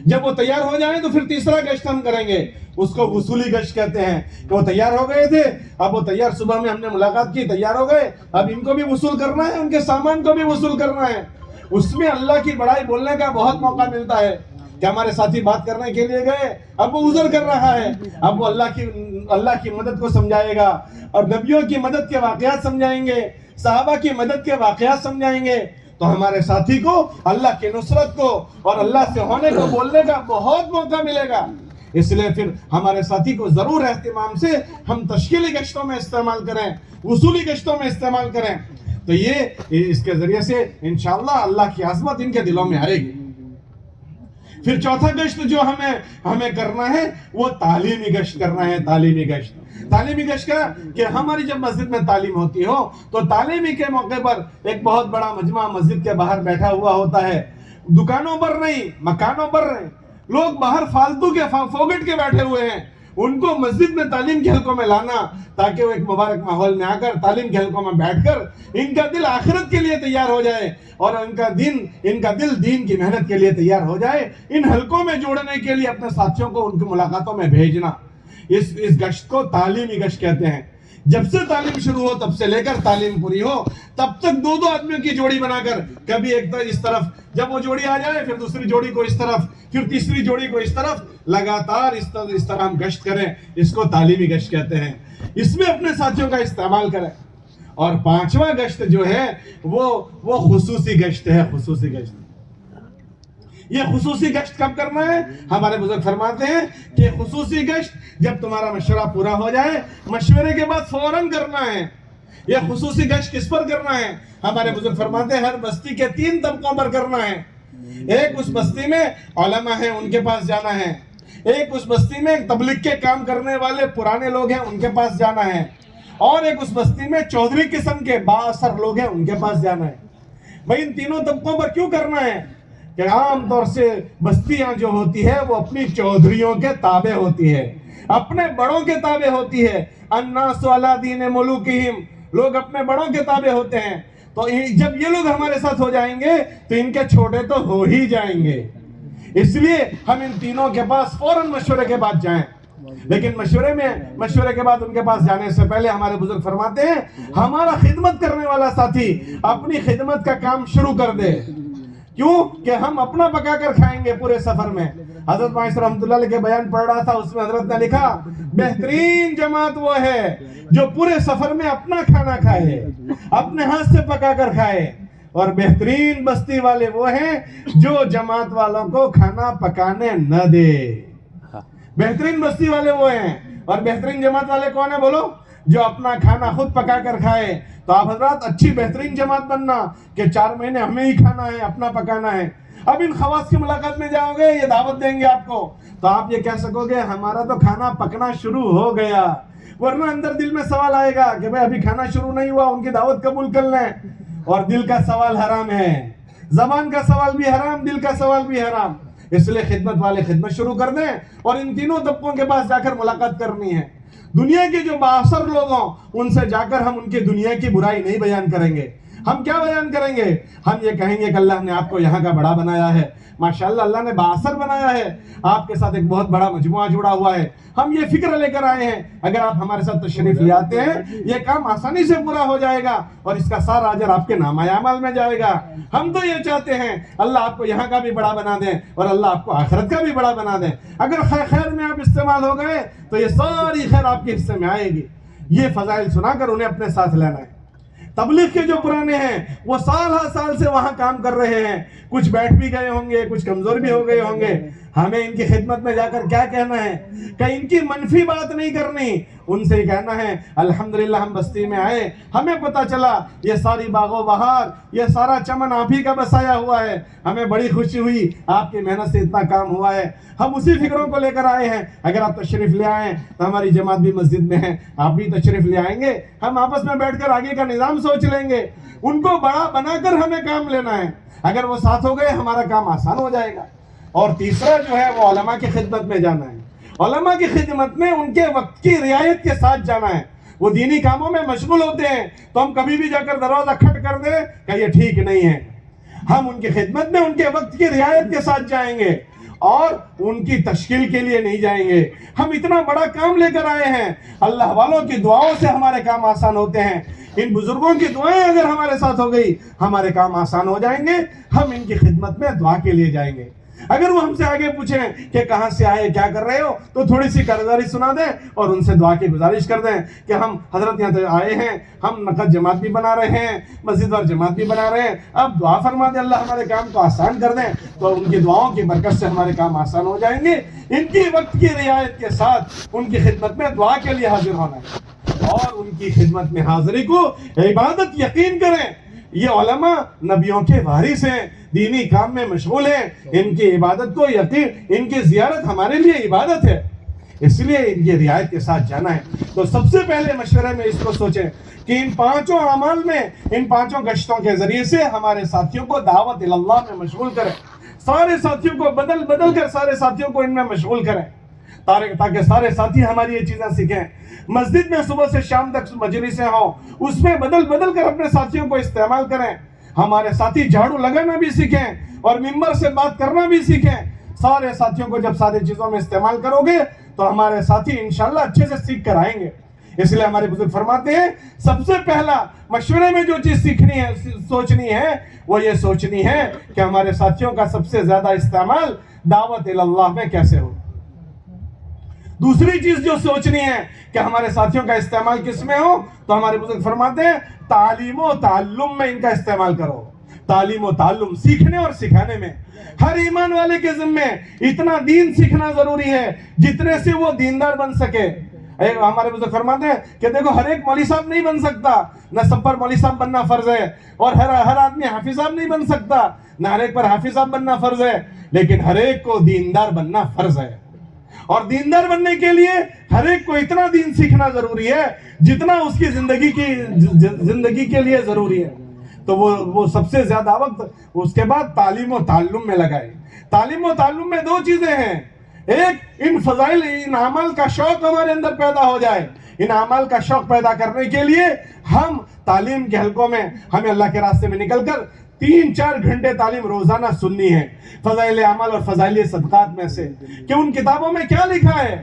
جب وہ تیار ہو جائیں تو پھر تیسرا گشت ہم کریں گے, اس کو وصولی گشت کہتے ہیں. کہ وہ تیار ہو گئے تھے, اب وہ تیار, صبح میں ہم نے ملاقات کی, تیار ہو گئے, اب ان کو بھی وصول کرنا ہے, ان کے سامان کو بھی وصول کرنا ہے. اس میں اللہ کی بڑائی بولنے کا بہت موقع ملتا ہے کہ ہمارے ساتھی بات کرنے کے لیے گئے, اب وہ عذر کر رہا ہے, اب وہ اللہ کی مدد کو سمجھائے گا, اور نبیوں کی مدد کے واقعات سمجھائیں گے, صحابہ کی مدد کے واقعات سمجھائیں گے. تو ہمارے ساتھی کو اللہ کی نصرت کو اور اللہ سے ہونے کو بولنے کا بہت موقع ملے گا. اس لیے پھر ہمارے ساتھی کو ضرور اہتمام سے ہم تشکیلی گشتوں میں استعمال کریں, وصولی گشتوں میں استعمال کریں. تو یہ اس کے ذریعے سے انشاءاللہ اللہ کی عظمت ان کے دلوں میں آئے گی. پھر چوتھا گشت جو ہمیں کرنا ہے وہ تعلیمی گشت کرنا ہے. تعلیمی گشت کا کہ ہماری جب مسجد میں تعلیم ہوتی ہو تو تعلیمی کے موقع پر ایک بہت بڑا مجمع مسجد کے باہر بیٹھا ہوا ہوتا ہے. دکانوں پر نہیں, مکانوں پر نہیں, لوگ باہر فالتو کے فوگٹ کے بیٹھے ہوئے ہیں. ان کو مسجد میں تعلیم کے حلقوں میں لانا تاکہ وہ ایک مبارک ماحول میں آ کر تعلیم کے حلقوں میں بیٹھ کر ان کا دل آخرت کے لیے تیار ہو جائے اور ان کا دل دین کی محنت کے لیے تیار ہو جائے. ان حلقوں میں جوڑنے کے لیے اپنے ساتھیوں کو ان کی ملاقاتوں میں بھیجنا, اس گشت کو تعلیمی گشت کہتے ہیں. جب سے تعلیم شروع ہو تب سے لے کر تعلیم پوری ہو تب تک 2 آدمیوں کی جوڑی بنا کر, کبھی ایک طرف اس طرف, جب وہ جوڑی آ جائے پھر دوسری جوڑی کو اس طرف, پھر تیسری جوڑی کو اس طرف, لگاتار اس طرح ہم گشت کریں. اس کو تعلیمی گشت کہتے ہیں. اس میں اپنے ساتھیوں کا استعمال کریں. اور 5واں گشت جو ہے وہ خصوصی گشت ہے. خصوصی گشت, یہ خصوصی گشت کب کرنا ہے؟ ہمارے بزرگ فرماتے ہیں کہ خصوصی گشت جب تمہارا مشورہ پورا ہو جائے, مشورے کے بعد فوراً کرنا ہے. یہ خصوصی گشت کس پر کرنا ہے؟ ہمارے بزرگ فرماتے ہیں ہر بستی کے 3 طبقوں پر کرنا ہے. ایک اس بستی میں علماء ہیں, ان کے پاس جانا ہے. ایک اس بستی میں تبلیغ کے کام کرنے والے پرانے لوگ ہیں, ان کے پاس جانا ہے. اور ایک اس بستی میں چودھری قسم کے بااثر لوگ ہیں, ان کے پاس جانا ہے. بھائی ان تینوں طبقوں پر کیوں کرنا ہے؟ کہ عام طور سے بستیاں جو ہوتی ہے وہ اپنی چودھریوں کے تابع ہوتی ہے, اپنے بڑوں کے تابع ہوتی ہے. الناس علی دین ملوکہم, لوگ اپنے بڑوں کے تابع ہوتے ہیں. تو جب یہ لوگ ہمارے ساتھ ہو جائیں گے تو ان کے چھوٹے تو ہو ہی جائیں گے. اس لیے ہم ان تینوں کے پاس فوراً مشورے کے بعد جائیں. لیکن مشورے کے بعد ان کے پاس جانے سے پہلے ہمارے بزرگ فرماتے ہیں ہمارا خدمت کرنے والا ساتھی اپنی خدمت کا کام شروع کر دے. کیوں کہ ہم اپنا پکا کر کھائیں گے پورے سفر میں. حضرت مائس رحمۃ اللہ علیہ کے بیان پڑھ رہا تھا, اس میں حضرت نے لکھا بہترین جماعت وہ ہے جو پورے سفر میں اپنا کھانا کھائے, اپنے ہاتھ سے پکا کر کھائے. اور بہترین بستی والے وہ ہیں جو جماعت والوں کو کھانا پکانے نہ دے. بہترین بستی والے وہ ہیں. اور بہترین جماعت والے کون ہیں بولو؟ جو اپنا کھانا خود پکا کر کھائے. تو آپ حضرات اچھی بہترین جماعت بننا کہ 4 مہینے ہمیں ہی کھانا ہے, اپنا پکانا ہے. اب ان خواص کی ملاقات میں جاؤ گے, یہ دعوت دیں گے آپ کو, تو آپ یہ کہہ سکو گے ہمارا تو کھانا پکنا شروع ہو گیا. ورنہ اندر دل میں سوال آئے گا کہ بھئی ابھی کھانا شروع نہیں ہوا, ان کی دعوت قبول کر لیں. اور دل کا سوال حرام ہے, زبان کا سوال بھی حرام, دل کا سوال بھی حرام. اس لیے خدمت والے خدمت شروع کر دیں اور ان تینوں طبقوں کے پاس جا کر ملاقات کرنی ہے. دنیا کے جو بااثر لوگ ہوں ان سے جا کر ہم ان کی دنیا کی برائی نہیں بیان کریں گے. ہم کیا بیان کریں گے؟ ہم یہ کہیں گے کہ اللہ نے آپ کو یہاں کا بڑا بنایا ہے, ماشاءاللہ اللہ نے بااثر بنایا ہے, آپ کے ساتھ ایک بہت بڑا مجموعہ جڑا ہوا ہے. ہم یہ فکر لے کر آئے ہیں, اگر آپ ہمارے ساتھ تشریف لے آتے ہیں یہ کام آسانی سے پورا ہو جائے گا اور اس کا سارا اجر آپ کے نامہ اعمال میں جائے گا. ہم تو یہ چاہتے ہیں اللہ آپ کو یہاں کا بھی بڑا بنا دیں اور اللہ آپ کو آخرت کا بھی بڑا بنا دیں. اگر خیر میں آپ استعمال ہو گئے تو یہ ساری خیر آپ کے حصے میں آئے گی. یہ فضائل سنا کر انہیں اپنے ساتھ لینا ہے. تبلیغ کے جو پرانے ہیں وہ سال ہر سال سے وہاں کام کر رہے ہیں, کچھ بیٹھ بھی گئے ہوں گے, کچھ کمزور بھی ہو گئے ہوں گے. ہمیں ان کی خدمت میں جا کر کیا کہنا ہے کہ ان کی منفی بات نہیں کرنی، ان سے کہنا ہے الحمدللہ ہم بستی میں آئے، ہمیں پتا چلا یہ ساری باغ و بہار، یہ سارا چمن آپ ہی کا بسایا ہوا ہے، ہمیں بڑی خوشی ہوئی، آپ کی محنت سے اتنا کام ہوا ہے، ہم اسی فکروں کو لے کر آئے ہیں۔ اگر آپ تشریف لے آئیں تو ہماری جماعت بھی مسجد میں ہے، آپ بھی تشریف لے آئیں گے، ہم آپس میں بیٹھ کر آگے کا نظام سوچ لیں گے۔ ان کو بڑا بنا کر ہمیں کام لینا ہے، اگر وہ ساتھ ہو گئے ہمارا کام آسان ہو جائے گا۔ اور تیسرا جو ہے وہ علماء کی خدمت میں جانا ہے۔ علماء کی خدمت میں ان کے وقت کی رعایت کے ساتھ جانا ہے۔ وہ دینی کاموں میں مشغول ہوتے ہیں تو ہم کبھی بھی جا کر دروازہ کھٹ کر دیں کہ یہ ٹھیک نہیں ہے، ہم ان کی خدمت میں ان کے وقت کی رعایت کے ساتھ جائیں گے اور ان کی تشکیل کے لیے نہیں جائیں گے۔ ہم اتنا بڑا کام لے کر آئے ہیں، اللہ والوں کی دعاؤں سے ہمارے کام آسان ہوتے ہیں، ان بزرگوں کی دعائیں اگر ہمارے ساتھ ہو گئی ہمارے کام آسان ہو جائیں گے، ہم ان کی خدمت میں دعا کے لیے جائیں گے۔ اگر وہ ہم سے آگے پوچھیں کہ کہاں سے آئے، کیا کر رہے ہو، تو تھوڑی سی کارگزاری سنا دیں اور ان سے دعا کی گزارش کر دیں کہ ہم حضرت یہاں سے آئے ہیں، ہم نقد جماعت بھی بنا رہے ہیں، مسجد اور جماعت بھی بنا رہے ہیں، اب دعا فرما دیں اللہ ہمارے کام کو آسان کر دیں، تو ان کی دعاؤں کی برکت سے ہمارے کام آسان ہو جائیں گے۔ ان کی وقت کی رعایت کے ساتھ ان کی خدمت میں دعا کے لیے حاضر ہونا ہے اور ان کی خدمت میں حاضری کو عبادت یقین کریں۔ یہ علماء نبیوں کے وارث ہیں، دینی کام میں مشغول ہیں، ان کی عبادت کو یقین، ان کی زیارت ہمارے لیے عبادت ہے، اس لیے ان کی رعایت کے ساتھ جانا ہے۔ تو سب سے پہلے مشورے میں اس کو سوچیں کہ ان پانچوں اعمال میں، ان پانچوں گشتوں کے ذریعے سے ہمارے ساتھیوں کو دعوت اللہ میں مشغول کریں، سارے ساتھیوں کو بدل بدل کر سارے ساتھیوں کو ان میں مشغول کریں تاکہ سارے ساتھی ہماری یہ چیزیں سیکھیں۔ مسجد میں صبح سے شام تک مجلسیں ہوں، اس میں بدل بدل کر اپنے ساتھیوں کو استعمال کریں۔ ہمارے ساتھی جھاڑو لگانا بھی سیکھیں اور ممبر سے بات کرنا بھی سیکھیں۔ سارے ساتھیوں کو جب ساری چیزوں میں استعمال کرو گے تو ہمارے ساتھی انشاءاللہ اچھے سے سیکھ کر آئیں گے۔ اس لیے ہمارے بزرگ فرماتے ہیں سب سے پہلا مشورے میں جو چیز سیکھنی ہے، سوچنی ہے، وہ یہ سوچنی ہے کہ ہمارے ساتھیوں کا سب سے زیادہ استعمال دعوت اللہ میں کیسے ہو۔ دوسری چیز جو سوچنی ہے کہ ہمارے ساتھیوں کا استعمال کس میں ہو، تو ہمارے بزرگ فرماتے ہیں تعلیم و تعلم میں ان کا استعمال کرو۔ تعلیم و تعلم، سیکھنے اور سکھانے میں۔ ہر ایمان والے کے ذمہ اتنا دین سیکھنا ضروری ہے جتنے سے وہ دیندار بن سکے۔ ہمارے بزرگ فرماتے ہیں کہ دیکھو ہر ایک مولوی صاحب نہیں بن سکتا، نہ سب پر مولوی صاحب بننا فرض ہے، اور ہر آدمی حافظ صاحب نہیں بن سکتا، نہ ہر ایک پر حافظ صاحب بننا فرض ہے، لیکن ہر ایک کو دیندار بننا فرض ہے۔ اور دیندار بننے کے لیے ہر ایک کو اتنا دین سیکھنا ضروری ہے جتنا اس کی زندگی کے لیے ضروری ہے۔ تو وہ سب سے زیادہ وقت اس کے بعد تعلیم و تعلم میں لگائے۔ تعلیم و تعلم میں دو چیزیں ہیں، ایک ان فضائل، ان اعمال کا شوق ہمارے اندر پیدا ہو جائے۔ ان اعمال کا شوق پیدا کرنے کے لیے ہم تعلیم کے حلقوں میں، ہمیں اللہ کے راستے میں نکل کر 3-4 گھنٹے تعلیم روزانہ سننی ہے، فضائل اعمال اور فضائل صدقات میں سے، کہ ان کتابوں میں کیا لکھا ہے،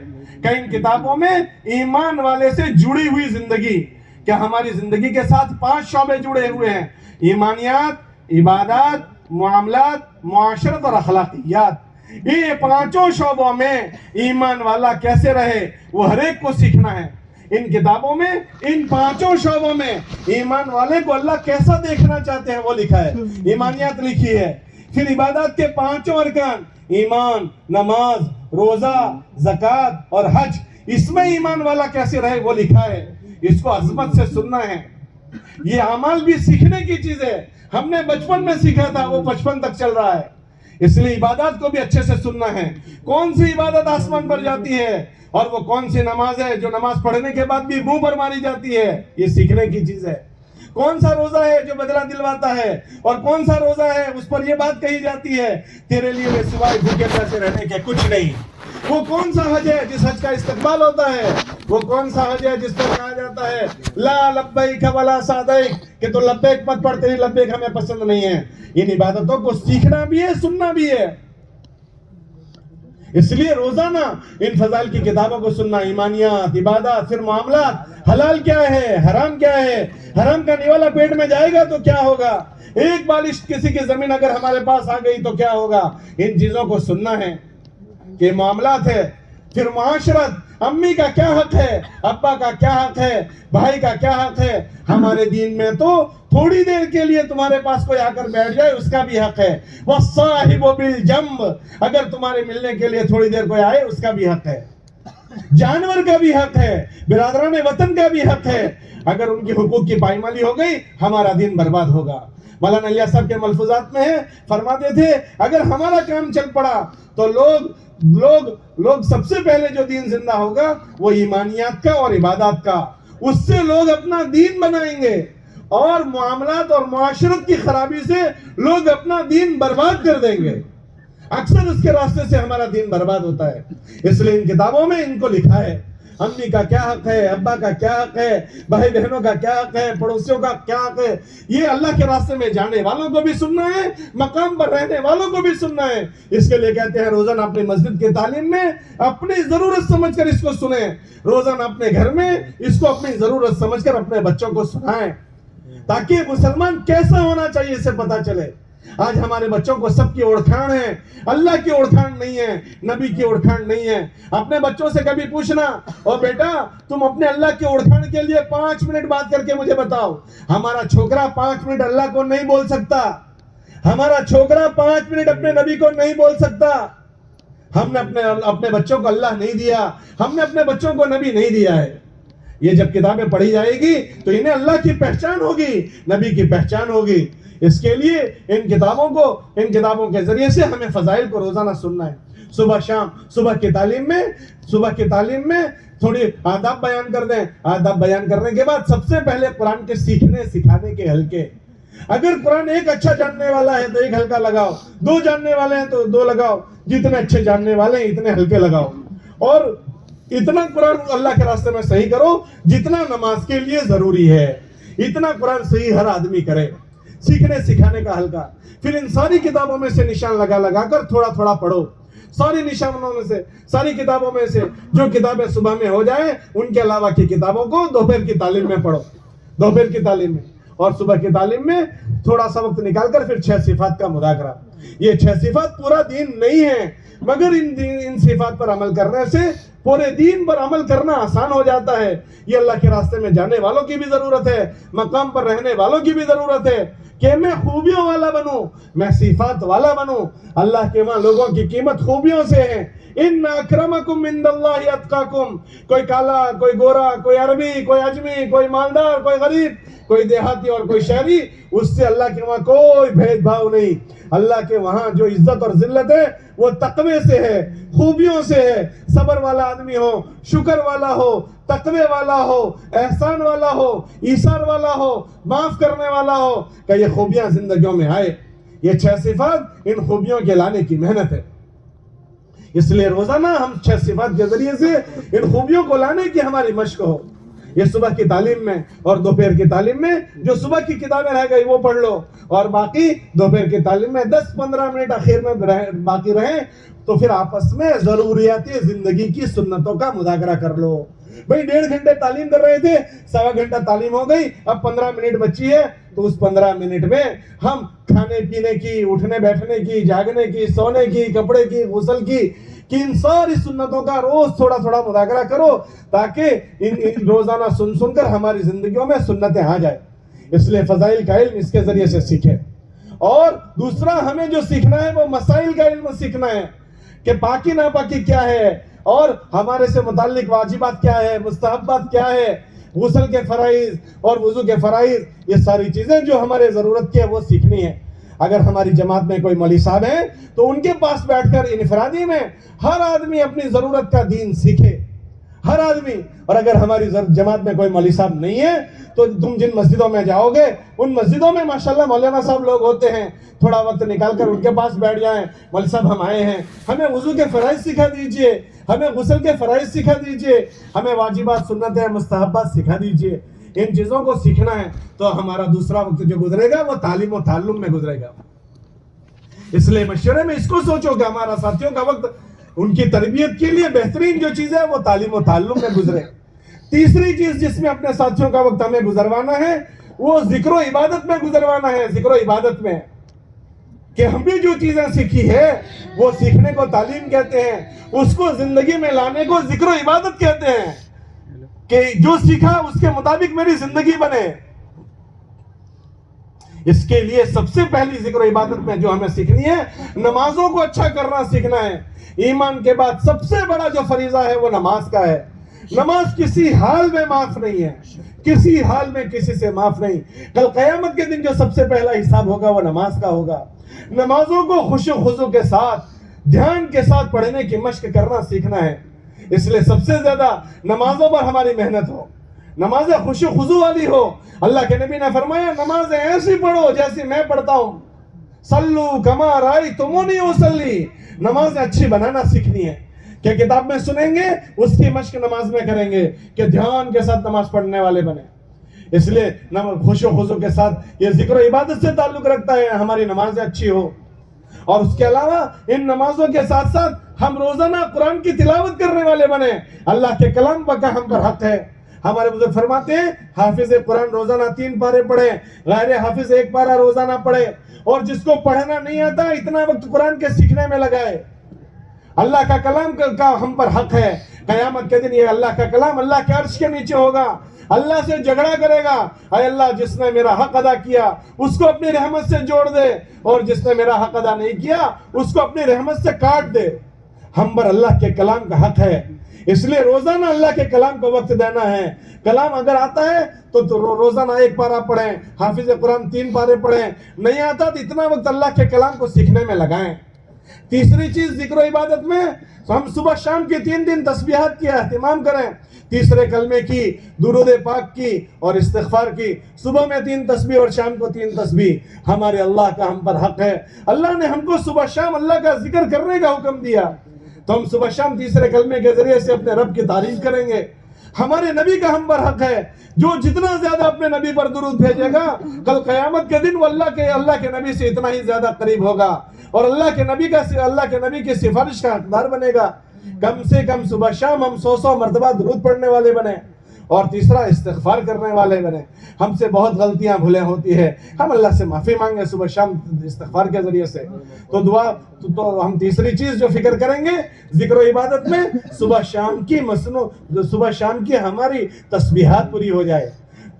کہ ان کتابوں میں ایمان والے سے جڑی ہوئی زندگی، کہ ہماری زندگی کے ساتھ 5 شعبے جڑے ہوئے ہیں، ایمانیات، عبادات، معاملات، معاشرت اور اخلاقیات۔ یہ 5 شعبوں میں ایمان والا کیسے رہے وہ ہر ایک کو سیکھنا ہے۔ ان کتابوں میں ان 5 شعبوں میں ایمان والے کو اللہ کیسا دیکھنا چاہتے ہیں وہ لکھا ہے۔ ایمانیات لکھی ہے، پھر عبادات کے 5 ارکان، ایمان، نماز، روزہ، زکوٰۃ اور حج، اس میں ایمان والا کیسے رہے وہ لکھا ہے۔ اس کو عظمت سے سننا ہے۔ یہ اعمال بھی سیکھنے کی چیز ہے، ہم نے بچپن میں سیکھا تھا، وہ 55 تک چل رہا ہے، اس لیے عبادات کو بھی اچھے سے سننا ہے۔ کون سی عبادت آسمان پر جاتی ہے اور وہ کون سی نماز ہے جو نماز پڑھنے کے بعد بھی منہ پر ماری جاتی ہے، یہ سیکھنے کی چیز ہے۔ کون سا روزہ ہے جو بدلہ دلواتا ہے اور کون سا روزہ ہے اس پر یہ بات کہی جاتی ہے تیرے لیے سوائے بھوکے پیسے رہنے کے کچھ نہیں۔ وہ کون سا حج ہے جس حج کا استقبال ہوتا ہے، وہ کون سا حج ہے جس پر کہا جاتا ہے لا لبیک ولا سعدیک، کہ تو لبیک مت پڑھ، تیری لبیک ہمیں پسند نہیں ہے۔ ان عبادتوں کو سیکھنا بھی ہے، سننا بھی ہے۔ اس لیے روزانہ ان فضائل کی کتابوں کو سننا، ایمانیات، عبادات، پھر معاملات، حلال کیا ہے، حرام کیا ہے، حرام کا نیوالا پیٹ میں جائے گا تو کیا ہوگا، ایک بالش کسی کی زمین اگر ہمارے پاس آ گئی تو کیا ہوگا۔ ان چیزوں کو سننا ہے کہ معاملات ہے، پھر معاشرت, امی کا کیا حق ہے, ابا کا کیا حق ہے, بھائی کا کیا حق ہے. ہمارے دین میں تو تھوڑی دیر کے لیے تمہارے پاس کوئی آ کر بیٹھ جائے اس کا بھی حق ہے. والصاحب بالجنب, اگر تمہارے ملنے کے لیے تھوڑی دیر کوئی آئے اس کا بھی حق ہے. جانور کا بھی حق ہے, برادران وطن کا بھی حق ہے. اگر ان کی حقوق کی پائمالی ہو گئی ہمارا دین برباد ہوگا. مولانا الیاس صاحب کے ملفوظات میں ہے, فرماتے تھے اگر ہمارا کام چل پڑا تو لوگ سب سے پہلے جو دین زندہ ہوگا وہ ایمانیات کا اور عبادات کا, اس سے لوگ اپنا دین بنائیں گے, اور معاملات اور معاشرت کی خرابی سے لوگ اپنا دین برباد کر دیں گے. اکثر اس کے راستے سے ہمارا دین برباد ہوتا ہے. اس لیے ان کتابوں میں ان کو لکھا ہے امی کا کیا حق ہے, ابا کا کیا حق ہے, بھائی بہنوں کا کیا حق ہے, پڑوسیوں کا کیا حق ہے. یہ اللہ کے راستے میں جانے والوں کو بھی سننا ہے, مقام پر رہنے والوں کو بھی سننا ہے. اس کے لیے کہتے ہیں روزانہ اپنی مسجد کی تعلیم میں اپنی ضرورت سمجھ کر اس کو سنیں, روزانہ اپنے گھر میں اس کو اپنی ضرورت سمجھ کر اپنے بچوں کو سنائیں, تاکہ مسلمان کیسا ہونا چاہیے اسے پتا چلے. آج ہمارے بچوں کو سب کی اوڑکھان ہے, اللہ کی اوڑکھان نہیں ہے, نبی کی اوڑکھان نہیں ہے. اپنے بچوں سے کبھی پوچھنا, او بیٹا تم اپنے اللہ کی اوڑکھان کے لیے 5 منٹ بات کر کے مجھے بتاؤ. ہمارا چھوکرا 5 منٹ اللہ کو نہیں بول سکتا, ہمارا چھوکرا 5 منٹ اپنے نبی کو نہیں بول سکتا. ہم نے اپنے بچوں کو اللہ نہیں دیا, ہم نے اپنے بچوں کو نبی نہیں دیا ہے. یہ جب کتابیں پڑھی جائے گی تو انہیں اللہ کی پہچان ہوگی, نبی کی پہچان ہوگی. اس کے لیے ان کتابوں کے ذریعے سے ہمیں فضائل کو روزانہ سننا ہے. صبح شام صبح کی تعلیم میں تھوڑی آداب بیان کر دیں. آداب بیان کرنے کے بعد سب سے پہلے قرآن کے سیکھنے سکھانے کے حلقے. اگر قرآن ایک اچھا جاننے والا ہے تو 1 حلقہ لگاؤ, 2 جاننے والے ہیں تو 2 لگاؤ, جتنے اچھے جاننے والے ہیں اتنے حلقے لگاؤ, اور اتنا قرآن اللہ کے راستے میں صحیح کرو جتنا نماز کے لیے ضروری ہے. اتنا قرآن صحیح ہر آدمی کرے. سیکھنے سکھانے کا حلقہ. پھر ان ساری کتابوں میں سے نشان لگا کر تھوڑا تھوڑا پڑھو. ساری نشانوں میں سے, ساری کتابوں میں سے جو کتابیں صبح میں ہو جائیں ان کے علاوہ کی کتابوں کو دوپہر کی تعلیم میں پڑھو. دوپہر کی تعلیم میں اور صبح کی تعلیم میں تھوڑا سا وقت نکال کر پھر 6 صفات کا مذاکرہ. یہ 6 صفات پورا دین نہیں ہے, مگر ان صفات پر عمل کرنے سے پورے دین پر عمل کرنا آسان ہو جاتا ہے. یہ اللہ کے راستے میں جانے والوں کی بھی ضرورت ہے, مقام پر رہنے والوں کی بھی ضرورت ہے کہ میں خوبیوں والا بنوں, میں صفات والا بنوں. اللہ کے وہاں لوگوں کی قیمت خوبیوں سے ہے. ان اکرمکم عند اللہ اتقاکم. کوئی کالا, کوئی گورا, کوئی عربی, کوئی اجمی, کوئی مالدار, کوئی غریب, کوئی دیہاتی اور کوئی شہری, اس سے اللہ کے وہاں کوئی بھید بھاؤ نہیں. اللہ کے وہاں جو عزت اور ذلت ہے وہ تقوی سے ہے, خوبیوں سے ہے. صبر والا آدمی ہو, شکر والا ہو, تقوی والا ہو, احسان والا ہو, ایثار والا ہو, معاف کرنے والا ہو, کہ یہ خوبیاں زندگیوں میں آئے. یہ 6 صفات ان خوبیوں کے لانے کی محنت ہے. اس لیے روزانہ ہم 6 صفات کے ذریعے سے ان خوبیوں کو لانے کی ہماری مشق ہو. یہ صبح کی تعلیم میں اور دوپہر کی تعلیم میں جو صبح کی کتابیں رہ گئی وہ پڑھ لو, اور باقی دوپہر کی تعلیم میں 10-15 منٹ اخیر میں باقی رہیں تو پھر آپس میں ضروریات زندگی کی سنتوں کا مذاکرہ کر لو. بھئی 1.5 گھنٹے تعلیم کر رہے تھے, 1.25 گھنٹہ تعلیم ہو گئی, اب 15 منٹ بچی ہے, تو اس 15 منٹ میں ہم کھانے پینے کی, اٹھنے بیٹھنے کی, جاگنے کی, سونے کی, کپڑے کی, غسل کی, کہ ان ساری سنتوں کا روز تھوڑا تھوڑا مذاکرہ کرو, تاکہ ان روزانہ سن کر ہماری زندگیوں میں سنتیں آ جائیں. اس لیے فضائل کا علم اس کے ذریعے سے سیکھیں. اور دوسرا ہمیں جو سیکھنا ہے وہ مسائل کا علم سیکھنا ہے, کہ پاکی ناپاکی کیا ہے, اور ہمارے سے متعلق واجبات کیا ہے, مستحبات کیا ہے, غسل کے فرائض اور وضو کے فرائض, یہ ساری چیزیں جو ہمارے ضرورت کی ہے وہ سیکھنی ہے. اگر ہماری جماعت میں کوئی مولوی صاحب ہیں تو ان کے پاس بیٹھ کر انفرادی میں ہر آدمی اپنی ضرورت کا دین سیکھے, ہر آدمی. اور اگر ہماری جماعت میں کوئی مولوی صاحب نہیں ہے تو تم جن مسجدوں میں جاؤ گے ان مسجدوں میں ماشاءاللہ مولانا صاحب لوگ ہوتے ہیں, تھوڑا وقت نکال کر ان کے پاس بیٹھ جائیں. مولوی صاحب ہم آئے ہیں, ہمیں وضو کے فرائض سکھا دیجئے, ہمیں غسل کے فرائض سکھا دیجئے, ہمیں واجبات سنتیں مستحبات سکھا دیجئے. ان چیزوں کو سیکھنا ہے تو ہمارا دوسرا وقت جو گزرے گا وہ تعلیم و تعلم میں گزرے گا. اس لیے مشورے میں اس کو سوچو کہ ہمارا ساتھیوں کا وقت ان کی تربیت کے لیے بہترین جو چیز ہے وہ تعلیم و تعلم میں گزرے. تیسری چیز جس میں اپنے ساتھیوں کا وقت ہمیں گزروانا ہے وہ ذکر و عبادت میں گزروانا ہے. ذکر و عبادت میں کہ ہم بھی جو چیزیں سیکھی ہے وہ سیکھنے کو تعلیم کہتے ہیں, اس کو زندگی میں لانے کو ذکر و عبادت کہتے ہیں, کہ جو سیکھا اس کے مطابق میری زندگی بنے. اس کے لیے سب سے پہلی ذکر و عبادت میں جو ہمیں سیکھنی ہے, نمازوں کو اچھا کرنا سیکھنا ہے. ایمان کے بعد سب سے بڑا جو فریضہ ہے وہ نماز کا ہے. نماز کسی حال میں معاف نہیں ہے, کسی حال میں کسی سے معاف نہیں. کل قیامت کے دن جو سب سے پہلا حساب ہوگا وہ نماز کا ہوگا. نمازوں کو خوش و خضوع کے ساتھ, دھیان کے ساتھ پڑھنے کی مشق کرنا سیکھنا ہے. اس لیے سب سے زیادہ نمازوں پر ہماری محنت ہو, نمازیں خوش و خضوع والی ہو. اللہ کے نبی نے فرمایا نمازیں ایسی پڑھو جیسی میں پڑھتا ہوں. صلو کما رأیتمونی اصلی. نمازیں اچھی بنانا سیکھنی ہے, کہ کتاب میں سنیں گے اس کی مشق نماز میں کریں گے, کہ دھیان کے ساتھ نماز پڑھنے والے بنے. اس لیے خوش و خضوع کے ساتھ یہ ذکر و عبادت سے تعلق رکھتا ہے, ہماری نمازیں اچھی ہو. اور اس کے علاوہ ان نمازوں کے ساتھ ساتھ ہم روزانہ قرآن کی تلاوت کرنے والے بنے. اللہ کے کلام کا ہم پر حق ہے. ہمارے بزرگ فرماتے ہیں حافظ قرآن روزانہ 3 پارے پڑھے, غیر حافظ 1 پارہ روزانہ پڑھے, اور جس کو پڑھنا نہیں آتا اتنا وقت قرآن کے سیکھنے میں لگائے. اللہ کا کلام کا ہم پر حق ہے. قیامت کے دن یہ اللہ کا کلام اللہ کے عرش کے نیچے ہوگا, اللہ سے جھگڑا کرے گا, اے اللہ جس نے میرا حق ادا کیا اس کو اپنی رحمت سے جوڑ دے, اور جس نے میرا حق ادا نہیں کیا اس کو اپنی رحمت سے کاٹ دے. ہم پر اللہ کے کلام کا حق ہے. اس لیے روزانہ اللہ کے کلام کو وقت دینا ہے. کلام اگر آتا ہے تو روزانہ 1 پارہ پڑھیں, حافظ قرآن 3 پارے پڑھیں. نہیں آتا تو اتنا وقت اللہ کے کلام کو سیکھنے میں لگائیں. تیسری چیز ذکر و عبادت میں ہم صبح شام کی 3 دن تسبیحات کا اہتمام کریں. تیسرے کلمے کی, درود پاک کی اور استغفار کی. صبح میں 3 تسبیح اور شام کو 3 تسبیح. ہمارے اللہ کا ہم پر حق ہے. اللہ نے ہم کو صبح شام اللہ کا ذکر کرنے کا حکم دیا, تو ہم صبح شام تیسرے کلمے کے ذریعے سے اپنے رب کی تعریف کریں گے. ہمارے نبی کا ہم پر حق ہے. جو جتنا زیادہ اپنے نبی پر درود بھیجے گا کل قیامت کے دن وہ اللہ کے نبی سے اتنا ہی زیادہ قریب ہوگا, اور اللہ کے نبی کی سفارش کا حقدار بنے گا. کم سے کم صبح شام ہم 100 مرتبہ درود پڑھنے والے بنے. اور تیسرا استغفار کرنے والے بنے. ہم سے بہت غلطیاں بھولیں ہوتی ہے, ہم اللہ سے معافی مانگیں صبح شام استغفار کے ذریعے سے. تو دعا تو ہم تیسری چیز جو فکر کریں گے ذکر و عبادت میں, صبح شام کی ہماری تسبیحات پوری ہو جائے.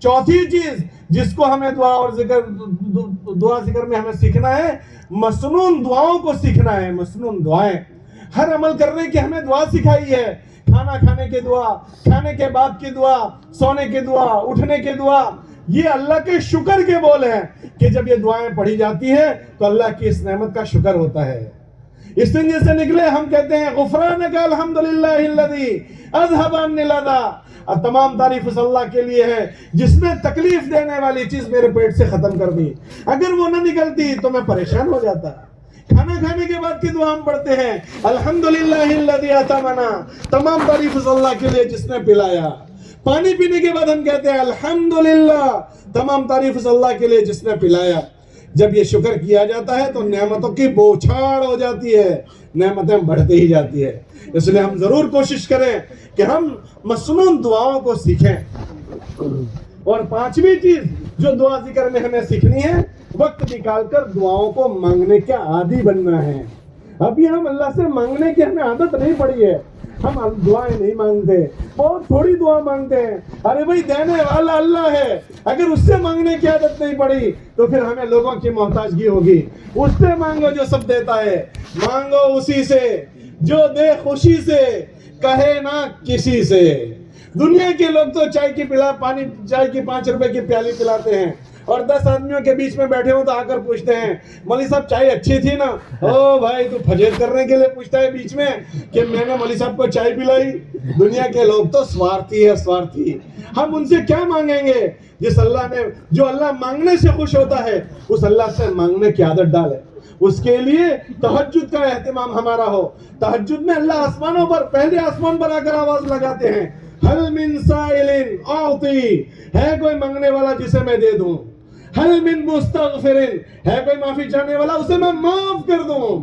چوتھی چیز جس کو ہمیں دعا ذکر میں ہمیں سیکھنا ہے, مسنون دعاؤں کو سیکھنا ہے. مسنون دعائیں, ہر عمل کرنے کی ہمیں دعا سکھائی ہے. کھانا کھانے کی دعا, کھانے کے بعد کی دعا, سونے کی دعا, اٹھنے کی دعا, یہ اللہ کے شکر کے بول ہیں کہ جب یہ دعائیں پڑھی جاتی ہیں تو اللہ کی اس نعمت کا شکر ہوتا ہے. اس دن جیسے نکلے ہم کہتے ہیں غفرانک الحمدللہ الذی اذھب عنی الأذی. تمام تعریف اس اللہ کے لیے ہے جس نے تکلیف دینے والی چیز میرے پیٹ سے ختم کر دی. اگر وہ نہ نکلتی تو میں پریشان ہو جاتا. کھانا کھانے کے بعد کی دعا ہم پڑھتے ہیں الحمدللہ الذی اطعمنا. تمام تعریف اس اللہ کے لیے جس نے پلایا. پانی پینے کے بعد ہم کہتے ہیں الحمدللہ. تمام تعریف اس اللہ کے لیے جس نے پلایا. جب یہ شکر کیا جاتا ہے تو نعمتوں کی بوچھاڑ ہو جاتی ہے, نعمتیں بڑھتی ہی جاتی ہے. اس لیے ہم ضرور کوشش کریں کہ ہم مسنون دعاؤں کو سیکھیں. اور 5ویں چیز جو دعا ذکر میں ہمیں سیکھنی ہے, وقت نکال کر دعاؤں کو مانگنے کا عادی بننا ہے. ابھی ہم اللہ سے مانگنے کی ہمیں عادت نہیں پڑی ہے. ہم دعائیں نہیں مانگتے, بہت تھوڑی دعا مانگتے ہیں. ارے بھائی دینے والا اللہ ہے, اگر اس سے مانگنے کی عادت نہیں پڑی تو پھر ہمیں لوگوں کی محتاجگی ہوگی. اس سے مانگو جو سب دیتا ہے, مانگو اسی سے جو دے خوشی سے, کہے نہ کسی سے. دنیا کے لوگ تو چائے کی 5 روپے کی پیالی پلاتے ہیں, اور 10 آدمیوں کے بیچ میں بیٹھے ہوں تو آ کر پوچھتے ہیں مولوی صاحب چائے اچھی تھی نا. او بھائی تو فجر کرنے کے لیے پوچھتا ہے بیچ میں کہ میں نے مولوی صاحب کو چائے پلائی. دنیا کے لوگ تو سوارتھی ہے, سوارتھی. ہم ان سے کیا مانگیں گے؟ جو اللہ مانگنے سے خوش ہوتا ہے اس اللہ سے مانگنے کی عادت ڈالے. اس کے لیے تہجد کا اہتمام ہمارا ہو. تہجد میں اللہ پہلے آسمان پر آ کر آواز لگاتے ہیں حل من سائل اعطی, ہے کوئی مانگنے والا جسے میں دے دوں. حل من مستغفر, ہے کوئی معافی چاہنے والا اسے میں معاف کر دوں.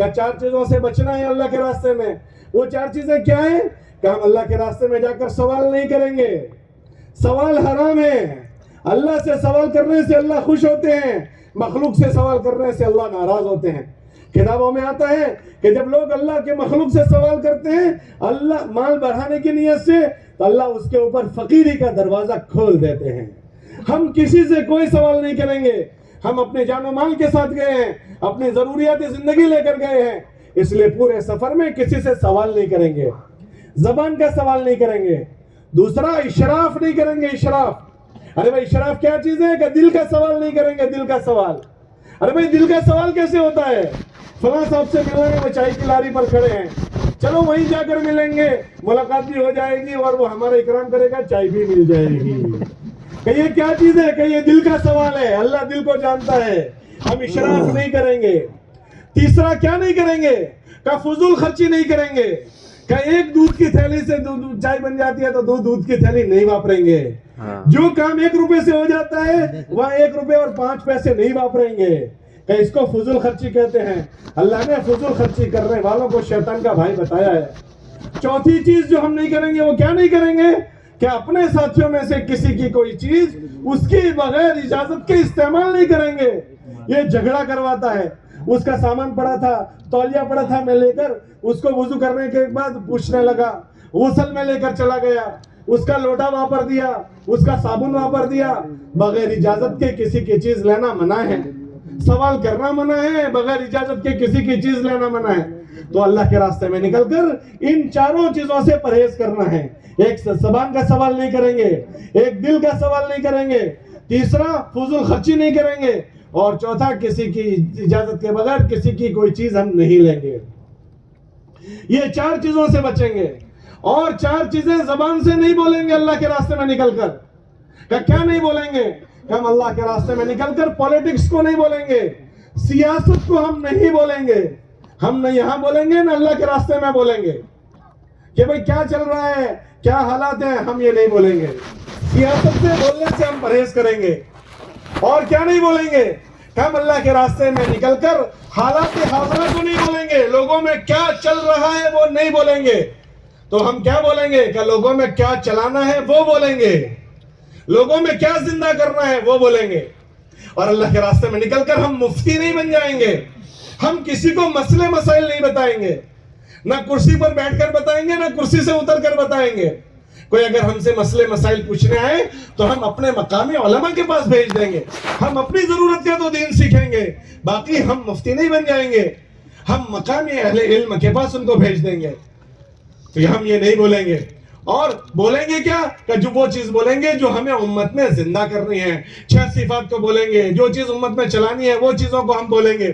کہ 4 چیزوں سے بچنا ہے اللہ کے راستے میں. وہ 4 چیزیں کیا ہیں کہ ہم اللہ کے راستے میں جا کر سوال نہیں کریں گے. سوال حرام ہے. اللہ سے سوال کرنے سے اللہ خوش ہوتے ہیں, مخلوق سے سوال کرنے سے اللہ ناراض ہوتے ہیں. کتابوں میں آتا ہے کہ جب لوگ اللہ کے مخلوق سے سوال کرتے ہیں اللہ مال بڑھانے کی نیت سے, تو اللہ اس کے اوپر فقیری کا دروازہ کھول دیتے ہیں. ہم کسی سے کوئی سوال نہیں کریں گے. ہم اپنے جان و مال کے ساتھ گئے ہیں, اپنی ضروریات زندگی لے کر گئے ہیں, اس لیے پورے سفر میں کسی سے سوال نہیں کریں گے, زبان کا سوال نہیں کریں گے. دوسرا, اشراف نہیں کریں گے. اشراف, ارے بھائی اشراف کیا چیز ہے کہ دل کا سوال نہیں کریں گے. دل کا سوال, ارے بھائی دل کا سوال کیسے ہوتا ہے؟ فلاں صاحب سے ملنا ہے, وہ چائے کی لاری پر کھڑے ہیں, چلو وہیں جا کر ملیں گے, ملاقات بھی ہو جائے گی اور وہ ہمارا اکرام کرے گا, چائے بھی مل جائے گی. کہ یہ کیا چیز ہے کہ یہ دل کا سوال ہے. اللہ دل کو جانتا ہے. ہم اشراف نہیں کریں گے. تیسرا کیا نہیں کریں گے کہ فضول خرچی نہیں کریں گے. کہ ایک دودھ کی تھیلی سے چائے بن جاتی ہے تو دودھ کی تھیلی نہیں واپریں گے. جو کام 1 روپے سے ہو جاتا ہے وہاں 1 روپے اور 5 پیسے نہیں واپریں گے. کہ اس کو فضول خرچی کہتے ہیں. اللہ نے فضول خرچی کرنے والوں کو شیطان کا بھائی بتایا ہے. چوتھی چیز جو ہم نہیں کریں گے وہ کیا نہیں کریں گے کہ اپنے ساتھیوں میں سے کسی کی کوئی چیز اس کی بغیر اجازت کے استعمال نہیں کریں گے. یہ جھگڑا کرواتا ہے. اس کا سامان پڑا تھا, تولیہ پڑا تھا, میں لے کر اس کو وضو کرنے کے بعد پوچھنے لگا, غسل میں لے کر چلا گیا, اس کا لوٹا واپر دیا, اس کا صابن واپر دیا. بغیر اجازت کے کسی کی چیز لینا منع ہے. سوال کرنا منع ہے, بغیر اجازت کے کسی کی چیز لینا منع ہے. تو اللہ کے راستے میں نکل کر ان 4 چیزوں سے پرہیز کرنا ہے. ایک زبان کا سوال نہیں کریں گے, ایک دل کا سوال نہیں کریں گے, تیسرا فضول خرچی نہیں کریں گے, اور چوتھا کسی کی اجازت کے بغیر کسی کی کوئی چیز ہم نہیں لیں گے. یہ 4 چیزوں سے بچیں گے. اور 4 چیزیں زبان سے نہیں بولیں گے اللہ کے راستے میں نکل کر. کیا نہیں بولیں گے کہ ہم اللہ کے راستے میں نکل کر پولیٹکس کو نہیں بولیں گے, سیاست کو ہم نہیں بولیں گے. ہم نہ یہاں بولیں گے نہ اللہ کے راستے میں بولیں گے کہ بھئی کیا چل رہا ہے, کیا حالات ہیں, ہم یہ نہیں بولیں گے. سیاست سے بولنے سے ہم پرہیز کریں گے. اور کیا نہیں بولیں گے کہ ہم اللہ کے راستے میں نکل کر حالات حاضرہ کو نہیں بولیں گے. لوگوں میں کیا چل رہا ہے وہ نہیں بولیں گے. تو ہم کیا بولیں گے کہ لوگوں میں کیا چلانا ہے وہ بولیں گے, لوگوں میں کیا زندہ کرنا ہے وہ بولیں گے. اور اللہ کے راستے میں نکل کر ہم مفتی نہیں بن جائیں گے. ہم کسی کو مسئلے مسائل نہیں بتائیں گے, نہ کرسی پر بیٹھ کر بتائیں گے, نہ کرسی سے اتر کر بتائیں گے. کوئی اگر ہم سے مسئلے مسائل پوچھنے آئے تو ہم اپنے مقامی علماء کے پاس بھیج دیں گے. ہم اپنی ضرورت کا تو دین سیکھیں گے, باقی ہم مفتی نہیں بن جائیں گے. ہم مقامی اہل علم کے پاس ان کو بھیج دیں گے. تو ہم یہ نہیں بولیں گے. اور بولیں گے کیا کہ جو وہ چیز بولیں گے جو ہمیں امت میں زندہ کرنی ہے. 6 صفات کو بولیں گے, جو چیز امت میں چلانی ہے وہ چیزوں کو ہم بولیں گے.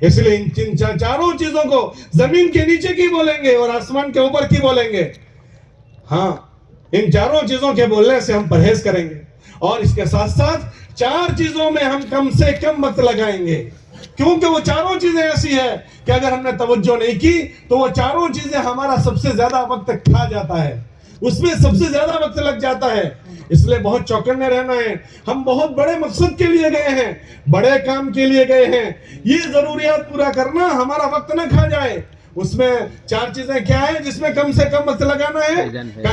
اس لیے ان 4 چیزوں کو زمین کے نیچے کی بولیں گے اور آسمان کے اوپر کی بولیں گے. ہاں, ان 4 چیزوں کے بولنے سے ہم پرہیز کریں گے. اور اس کے ساتھ ساتھ 4 چیزوں میں ہم کم سے کم وقت لگائیں گے, کیونکہ وہ 4 چیزیں ایسی ہیں کہ اگر ہم نے توجہ نہیں کی تو وہ 4 چیزیں ہمارا سب سے زیادہ وقت کھا جاتا ہے, اس میں سب سے زیادہ وقت لگ جاتا ہے. اس لیے بہت چوکنے رہنا ہے. ہم بہت بڑے مقصد کے لیے گئے ہیں, بڑے کام کے لیے گئے ہیں. یہ ضروریات پورا کرنا ہمارا وقت نہ کھا جائے. اس میں 4 چیزیں کیا ہیں جس میں کم سے کم وقت لگانا ہے؟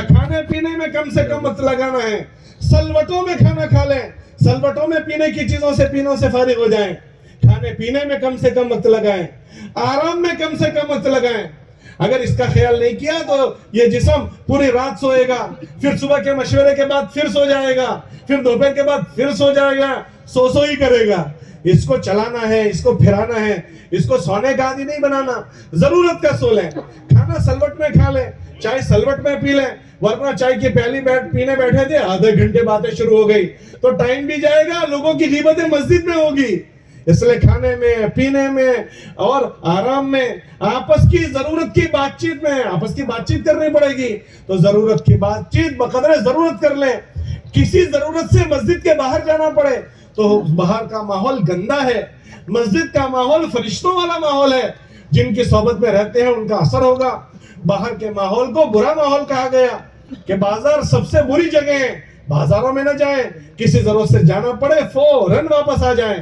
کھانے پینے میں کم سے کم وقت لگانا ہے. سلوٹوں میں کھانا کھا لیں, سلوٹوں میں پینے کی چیزوں سے پینوں سے فارغ ہو جائیں. کھانے پینے میں کم سے کم وقت لگائیں, آرام میں کم سے کم وقت لگائیں. اگر اس کا خیال نہیں کیا تو یہ جسم پوری رات سوئے گا, پھر صبح کے مشورے کے بعد پھر سو جائے گا, پھر دوپہر کے بعد پھر سو جائے گا, سو ہی کرے گا. اس کو چلانا ہے, اس کو پھرانا ہے, اس کو سونے کا عادی نہیں بنانا. ضرورت کا سو لیں, کھانا سلوٹ میں کھا لیں, چائے سلوٹ میں پی لیں. ورنہ چائے کی پہلی پینے بیٹھے تھے, آدھے گھنٹے باتیں شروع ہو گئی تو ٹائم بھی جائے گا, لوگوں کی غیبتیں مسجد میں ہوگی. اس لیے کھانے میں, پینے میں اور آرام میں آپس کی ضرورت کی بات چیت میں آپس کی بات چیت کرنی پڑے گی. تو ضرورت کی بات چیت بقدر ضرورت کر لیں. کسی ضرورت سے مسجد کے باہر جانا پڑے تو باہر کا ماحول گندا ہے, مسجد کا ماحول فرشتوں والا ماحول ہے. جن کی صحبت میں رہتے ہیں ان کا اثر ہوگا. باہر کے ماحول کو برا ماحول کہا گیا کہ بازار سب سے بری جگہ ہے, بازاروں میں نہ جائیں. کسی ضرورت سے جانا پڑے فوراً واپس آ جائیں.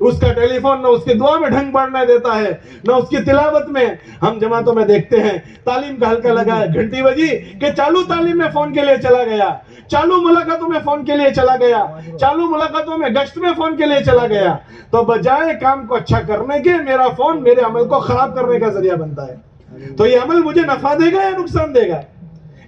اس کا ٹیلی فون نہ اس کی دعا میں ڈھنگ بڑھنے دیتا ہے نہ اس کی تلاوت میں. ہم جماعتوں میں دیکھتے ہیں تعلیم کا حلقہ لگا ہے, گھنٹی بجی کہ چالو تعلیم میں فون کے لیے چلا گیا, چالو ملاقاتوں میں فون کے لیے چلا گیا, چالو ملاقاتوں میں گشت میں فون کے لیے چلا گیا. تو بجائے کام کو اچھا کرنے کے میرا فون میرے عمل کو خراب کرنے کا ذریعہ بنتا ہے. تو یہ عمل مجھے نفع دے گا یا نقصان دے گا؟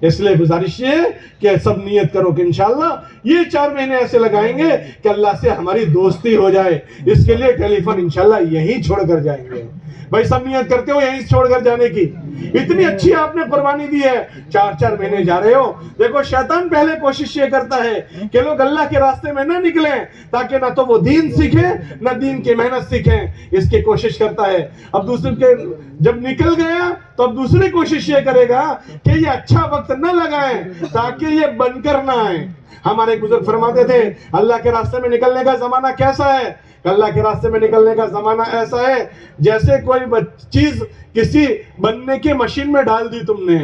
اس لیے گزارش یہ ہے کہ سب نیت کرو کہ انشاءاللہ یہ 4 مہینے ایسے لگائیں گے کہ اللہ سے ہماری دوستی ہو جائے. اس کے لیے ٹیلی فون انشاءاللہ یہیں چھوڑ کر جائیں گے. بھائی سب نیت کرتے ہو یہیں چھوڑ کر جانے کی؟ اتنی اچھی آپ نے قربانی دی ہے, 4 مہینے جا رہے ہو. دیکھو شیطان پہلے کوشش یہ کرتا ہے کہ لوگ اللہ کے راستے میں نہ نکلیں, تاکہ نہ تو وہ دین سیکھیں نہ دین کی محنت سیکھیں. اس کی کوشش کرتا ہے. اب دوسرے کے جب نکل گیا تو اب دوسری کوشش یہ کرے گا کہ یہ اچھا وقت نہ لگائیں تاکہ یہ بن کر نہ آئیں. ہمارے بزرگ فرماتے تھے اللہ کے راستے میں نکلنے کا زمانہ کیسا ہے؟ اللہ کے راستے میں نکلنے کا زمانہ ایسا ہے جیسے کوئی چیز کسی بننے کی مشین میں ڈال دی تم نے.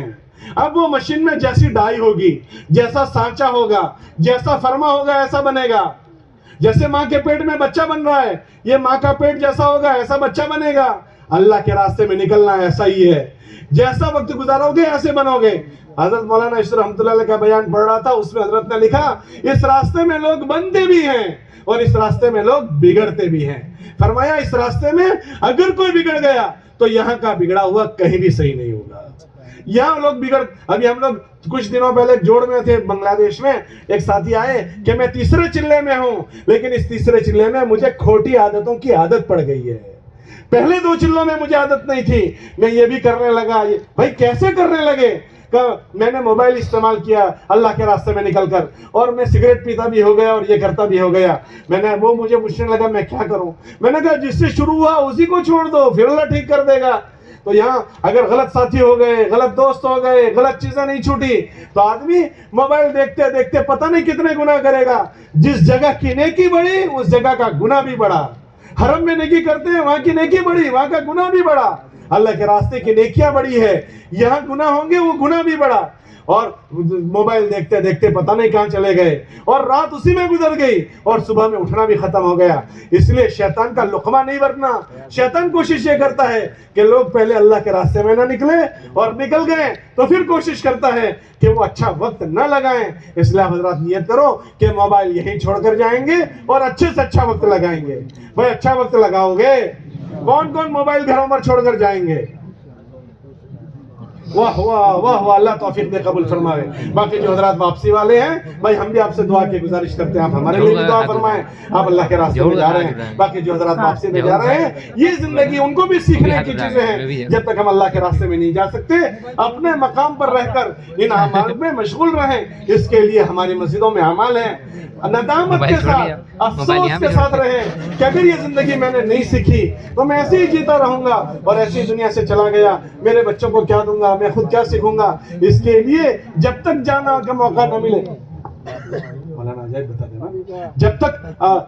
اب وہ مشین میں جیسی ڈائی ہوگی, جیسا سانچہ ہوگا, جیسا فرما ہوگا ایسا بنے گا. جیسے ماں کے پیٹ میں بچہ بن رہا ہے, یہ ماں کا پیٹ جیسا ہوگا ایسا بچہ بنے گا. اللہ کے راستے میں نکلنا ایسا ہی ہے, جیسا وقت گزارو گے ایسے بنو گے. حضرت مولانا عشر رحمۃ اللہ علیہ کا بیان پڑھ رہا تھا, اس میں حضرت نے لکھا اس راستے میں لوگ بنتے بھی ہیں اور اس راستے میں لوگ بگڑتے بھی ہیں. فرمایا اس راستے میں اگر کوئی بگڑ گیا تو یہاں کا بگڑا ہوا کہیں بھی صحیح نہیں ہوگا. یہاں لوگ ابھی ہم لوگ کچھ دنوں پہلے جوڑ میں تھے بنگلہ دیش میں, ایک ساتھی آئے کہ میں تیسرے چلے میں ہوں لیکن اس تیسرے چلے میں مجھے کھوٹی عادتوں کی عادت پڑ گئی ہے. پہلے 2 چلوں میں مجھے عادت نہیں تھی, میں یہ بھی کرنے لگا. بھائی کیسے کرنے لگے؟ میں نے موبائل استعمال کیا اللہ کے راستے میں نکل کر, اور میں سگریٹ پیتا بھی ہو گیا اور یہ کرتا بھی ہو گیا. مجھے پوچھنے لگا میں کیا کروں؟ میں نے کہا جس سے شروع ہوا اسی کو چھوڑ دو, پھر اللہ ٹھیک کر دے گا. تو یہاں اگر غلط ساتھی ہو گئے, غلط دوست ہو گئے, غلط چیزیں نہیں چھوٹی تو آدمی موبائل دیکھتے دیکھتے پتہ نہیں کتنے گناہ کرے گا. جس جگہ کی نیکی بڑی اس جگہ کا گناہ بھی بڑا. حرم میں نیکی کرتے ہیں وہاں کی نیکی بڑی, وہاں کا گناہ بھی بڑا. اللہ کے راستے کی نیکیاں بڑی ہے, یہاں گناہ ہوں گے وہ گناہ بھی بڑا. اور موبائل دیکھتے دیکھتے پتہ نہیں کہاں چلے گئے اور رات اسی میں گزر گئی اور صبح میں اٹھنا بھی ختم ہو گیا. اس لیے شیطان کا لقمہ نہیں ورتنا. شیطان کوشش یہ کرتا ہے کہ لوگ پہلے اللہ کے راستے میں نہ نکلے اور نکل گئے تو پھر کوشش کرتا ہے کہ وہ اچھا وقت نہ لگائیں. اس لیے حضرات نیت کرو کہ موبائل یہیں چھوڑ کر جائیں گے اور اچھے سے اچھا وقت لگائیں گے. بھائی اچھا وقت لگاؤ گے؟ کون کون موبائل گھروں پر چھوڑ کر جائیں گے؟ واہ واہ واہ واہ, اللہ توفیق دے, قبول فرمائے. باقی جو حضرات واپسی والے ہیں بھائی ہم بھی آپ سے دعا کی گزارش کرتے ہیں, آپ ہمارے لیے بھی دعا فرمائیں. آپ اللہ کے راستے میں جا رہے ہیں. باقی جو حضرات واپسی میں جا رہے ہیں یہ زندگی ان کو بھی سیکھنے کی چیزیں ہیں. جب تک ہم اللہ کے راستے میں نہیں جا سکتے اپنے مقام پر رہ کر ان اعمال میں مشغول رہیں. اس کے لیے ہماری مسجدوں میں اعمال ہیں. ندامت کے ساتھ, افسوس کے ساتھ رہیں کہ اگر یہ زندگی میں نے نہیں سیکھی تو میں ایسے ہی جیتا رہوں گا اور ایسی دنیا سے چلا گیا, میرے بچوں کو کیا دوں گا, میں خود کیا سیکھوں گا. اس کے لیے جب تک جانا کا موقع نہ ملے, مولانا جائے بتا دینا,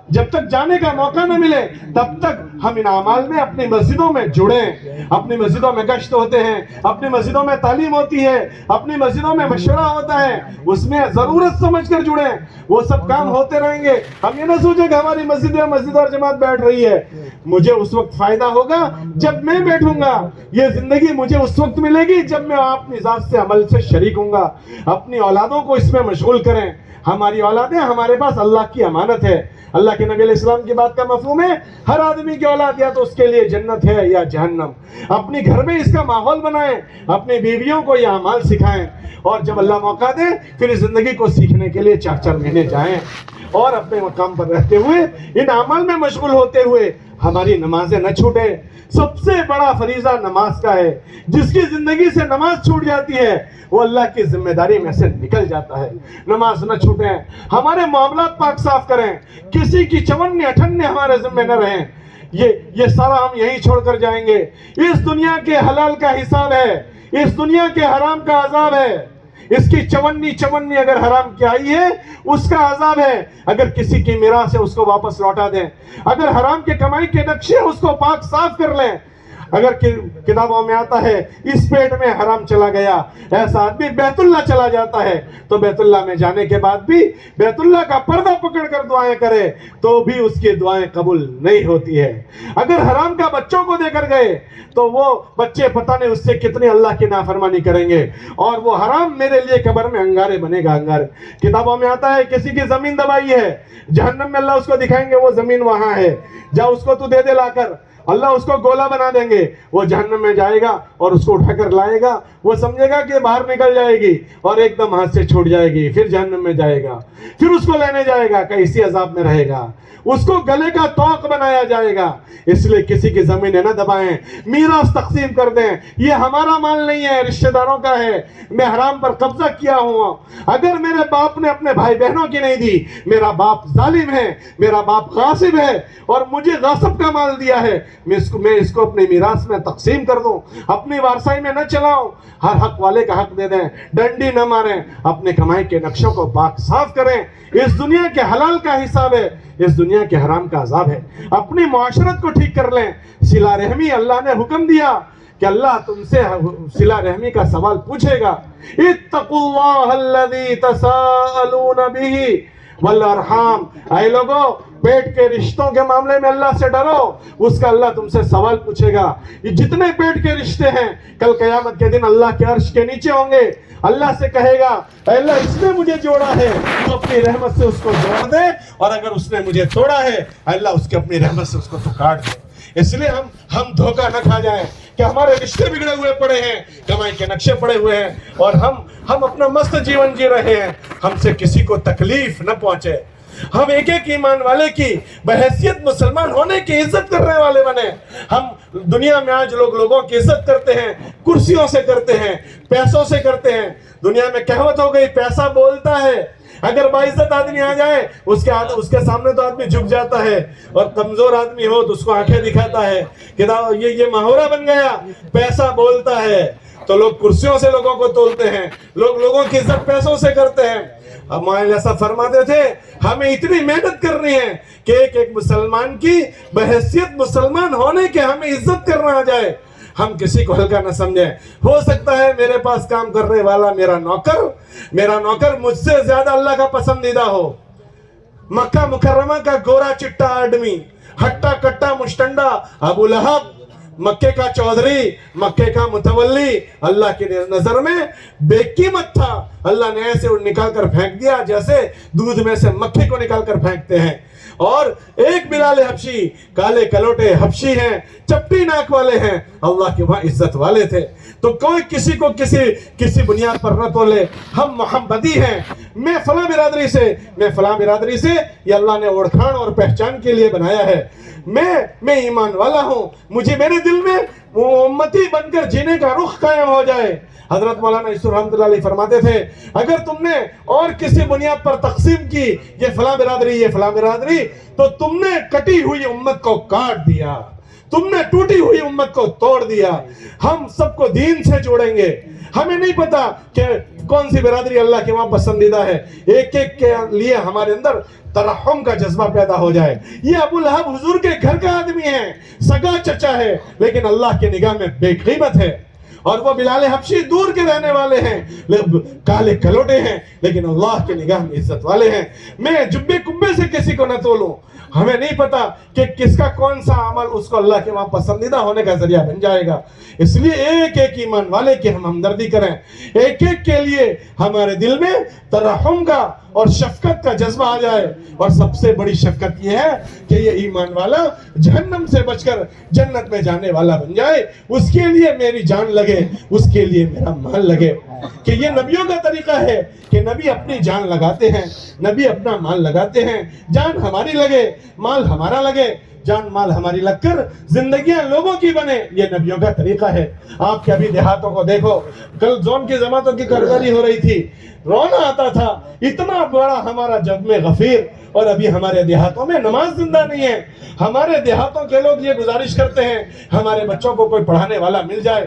جب تک جانے کا موقع نہ ملے تب تک ہم ان اعمال میں اپنی مسجدوں میں جڑیں. اپنی مسجدوں میں گشت ہوتے ہیں, اپنی مسجدوں میں تعلیم ہوتی ہے, اپنی مسجدوں میں مشورہ ہوتا ہے, اس میں ضرورت سمجھ کر جڑیں. وہ سب کام ہوتے رہیں گے. ہم یہ نہ سوچیں کہ ہماری مسجد اور جماعت بیٹھ رہی ہے, مجھے اس وقت فائدہ ہوگا جب میں بیٹھوں گا. یہ زندگی مجھے اس وقت ملے گی جب میں اپنی ذات سے عمل سے شریک ہوں گا. اپنی اولادوں کو اس میں مشغول کریں. ہماری اولادیں ہمارے پاس اللہ کی امانت ہے. اللہ کے نبی علیہ السلام کی بات کا مفہوم ہے ہر آدمی کی اولاد یا تو اس کے لیے جنت ہے یا جہنم. اپنے گھر میں اس کا ماحول بنائیں, اپنی بیویوں کو یہ اعمال سکھائیں, اور جب اللہ موقع دے پھر اس زندگی کو سیکھنے کے لیے 4 مہینے جائیں اور اپنے مقام پر رہتے ہوئے ان اعمال میں مشغول ہوتے ہوئے ہماری نمازیں نہ چھوٹے. سب سے بڑا فریضہ نماز کا ہے. جس کی زندگی سے نماز چھوٹ جاتی ہے وہ اللہ کی ذمہ داری میں سے نکل جاتا ہے. نماز نہ چھوٹیں, ہمارے معاملات پاک صاف کریں, کسی کی چونے اٹھنے ہمارے ذمہ نہ رہیں. یہ سارا ہم یہیں چھوڑ کر جائیں گے. اس دنیا کے حلال کا حساب ہے, اس دنیا کے حرام کا عذاب ہے. اس کی چونی اگر حرام کی آئی ہے اس کا عذاب ہے. اگر کسی کی میراث ہے اس کو واپس لوٹا دیں. اگر حرام کے کمائی کے نقشے اس کو پاک صاف کر لیں. اگر کتابوں میں آتا ہے اس پیٹ میں حرام چلا گیا، ایسا آدمی بیت اللہ چلا جاتا ہے تو بیت اللہ میں جانے کے بعد بھی بیت اللہ کا پردہ پکڑ کر دعائیں کرے تو بھی اس کی دعائیں قبول نہیں ہوتی ہے۔ اگر حرام کا بچوں کو دے کر گئے تو وہ بچے پتہ نہیں اس سے کتنی اللہ کی نافرمانی کریں گے، اور وہ حرام میرے لیے قبر میں انگارے بنے گا انگارے۔ کتابوں میں آتا ہے کسی کی زمین دبائی ہے، جہنم میں اللہ اس کو دکھائیں گے وہ زمین وہاں ہے، جا اس کو تو دے دے لا کر، اللہ اس کو گولا بنا دیں گے، وہ جہنم میں جائے گا اور اس کو اٹھا کر لائے گا، وہ سمجھے گا کہ باہر نکل جائے گی اور ایک دم ہاتھ سے چھوٹ جائے گی، پھر جہنم میں جائے گا، پھر اس کو لینے جائے گا کہ اسی عذاب میں رہے گا، اس کو گلے کا توق بنایا جائے گا۔ اس لیے کسی کی زمینیں نہ دبائیں، میراث تقسیم کر دیں، یہ ہمارا مال نہیں ہے، رشتہ داروں کا ہے، میں حرام پر قبضہ کیا ہوں، اگر میرے باپ نے اپنے بھائی بہنوں کی نہیں دی، میرا باپ ظالم ہے، میرا باپ غاصب ہے اور مجھے غاصب کا مال دیا ہے، میں اس کو اپنے میراث میں تقسیم کر دوں، اپنی وارثائی میں نہ چلاؤں، ہر حق والے کا حق دے دیں، ڈنڈی نہ ماریں، اپنے کمائی کے نقشوں کو پاک صاف کریں۔ اس دنیا کے حلال کا حساب ہے، اس دنیا کے حرام کا عذاب ہے۔ اپنی معاشرت کو ٹھیک کر لیں، صلہ رحمی اللہ نے حکم دیا کہ اللہ تم سے صلہ رحمی کا سوال پوچھے گا۔ اتقوا اللہ الذی تساءلون بہ والارحام، اے لوگو پیٹ کے رشتوں کے معاملے میں اللہ سے ڈرو، اس کا اللہ تم سے سوال پوچھے گا۔ یہ جتنے پیٹ کے رشتے ہیں کل قیامت کے دن اللہ کے عرش کے نیچے ہوں گے، اللہ سے کہے گا اے اللہ اس نے مجھے جوڑا ہے تو اپنی رحمت سے اس کو جوڑ دے، اور اگر اس نے مجھے توڑا ہے اللہ اس کے اپنی رحمت سے اس کو تو کاٹ دے۔ اس لیے ہم دھوکہ نہ کھا جائیں کہ ہمارے رشتے بگڑے ہوئے پڑے ہیں، کمائی کے نقشے پڑے ہوئے ہیں اور ہم اپنا مست جیون جی رہے ہیں، ہم سے کسی کو تکلیف نہ پہنچے۔ ہم ایک ایک ایمان والے کی بحیثیت مسلمان ہونے کی عزت کرنے والے بنے۔ ہم دنیا میں آج لوگوں کی عزت کرتے ہیں، کرسیوں سے کرتے ہیں، پیسوں سے کرتے ہیں۔ دنیا میں کہوت ہو گئی پیسہ بولتا ہے، اگر باعزت آدمی آ جائے اس کے سامنے تو آدمی جھک جاتا ہے، اور کمزور آدمی ہو تو اس کو آنکھیں دکھاتا ہے کہ یہ محاورہ بن گیا، پیسہ بولتا ہے۔ تو لوگ کرسیوں سے لوگوں کو تولتے ہیں، لوگوں کی عزت پیسوں سے کرتے ہیں۔ ہمارے ایسا فرماتے تھے ہمیں اتنی محنت کرنی ہے کہ ایک ایک مسلمان کی بحیثیت مسلمان ہونے کے ہمیں عزت کرنا آ جائے، ہم کسی کو ہلکا نہ سمجھیں۔ ہو سکتا ہے میرے پاس کام کرنے والا میرا نوکر مجھ سے زیادہ اللہ کا پسندیدہ ہو، مکہ مکرمہ کا گورا چٹا آدمی، ہٹا کٹا مشٹنڈا ابو لہب، مکے کا چودھری، مکے کا متولی، اللہ کی نظر میں بے قیمت تھا، اللہ نے ایسے نکال کر پھینک دیا جیسے دودھ میں سے مکھی کو نکال کر پھینکتے ہیں۔ اور ایک بلال حبشی، کالے کلوٹے حبشی ہیں، چپٹی ناک والے ہیں، اللہ کے وہاں عزت والے تھے۔ تو کوئی کسی کو کسی بنیاد پر نہ تولے، ہم محمدی ہیں، میں فلاں برادری سے یہ اللہ نے اوڑکھان اور پہچان کے لیے بنایا ہے، میں ایمان والا ہوں، مجھے میرے دل میں امتی بن کر جینے کا رخ قائم ہو جائے۔ حضرت مولانا یوسف رحمۃ اللہ علیہ فرماتے تھے اگر تم نے اور کسی بنیاد پر تقسیم کی یہ فلاں برادری تو تم نے کٹی ہوئی امت کو کاٹ دیا، تم نے ٹوٹی ہوئی امت کو توڑ دیا۔ ہم سب کو دین سے جوڑیں گے، ہمیں نہیں پتا کہ کون سی برادری اللہ کے وہاں پسندیدہ ہے، ایک ایک کے لیے ہمارے اندر ترحم کا جذبہ پیدا ہو جائے۔ یہ ابو لہب حضور کے گھر کا آدمی ہے، سگا چچا ہے، لیکن اللہ کی نگاہ میں بے قیمت ہے۔ اور وہ بلال حبشی دور کے رہنے والے ہیں، کالے کلوٹے ہیں، لیکن اللہ کی نگاہ میں عزت والے ہیں۔ میں جبے کبے سے کسی کو نہ تولوں، ہمیں نہیں پتا کہ کس کا کون سا عمل اس کو اللہ کے وہاں پسندیدہ ہونے کا ذریعہ بن جائے گا۔ اس لیے ایک ایک ایمان والے کی ہم ہمدردی کریں، ایک ایک کے لیے ہمارے دل میں ترحم کا اور شفقت کا جذبہ آ جائے۔ اور سب سے بڑی شفقت یہ ہے کہ یہ ایمان والا جہنم سے بچ کر جنت میں جانے والا بن جائے، اس کے لیے میری جان لگے، اس کے لیے میرا مال لگے۔ کہ یہ نبیوں کا طریقہ ہے کہ نبی اپنی جان لگاتے ہیں، نبی اپنا مال لگاتے ہیں، جان ہماری لگے، مال ہمارا لگے، جان مال ہماری لگ کر زندگیاں لوگوں کی بنے، یہ نبیوں کا طریقہ ہے۔ آپ کے ابھی دیہاتوں کو دیکھو، کل زون کی جماعتوں کی کارروائی ہو رہی تھی، رونا آتا تھا، اتنا بڑا ہمارا جذب غفیر، اور ابھی ہمارے دیہاتوں میں نماز زندہ نہیں ہے۔ ہمارے دیہاتوں کے لوگ یہ گزارش کرتے ہیں ہمارے بچوں کو کوئی پڑھانے والا مل جائے۔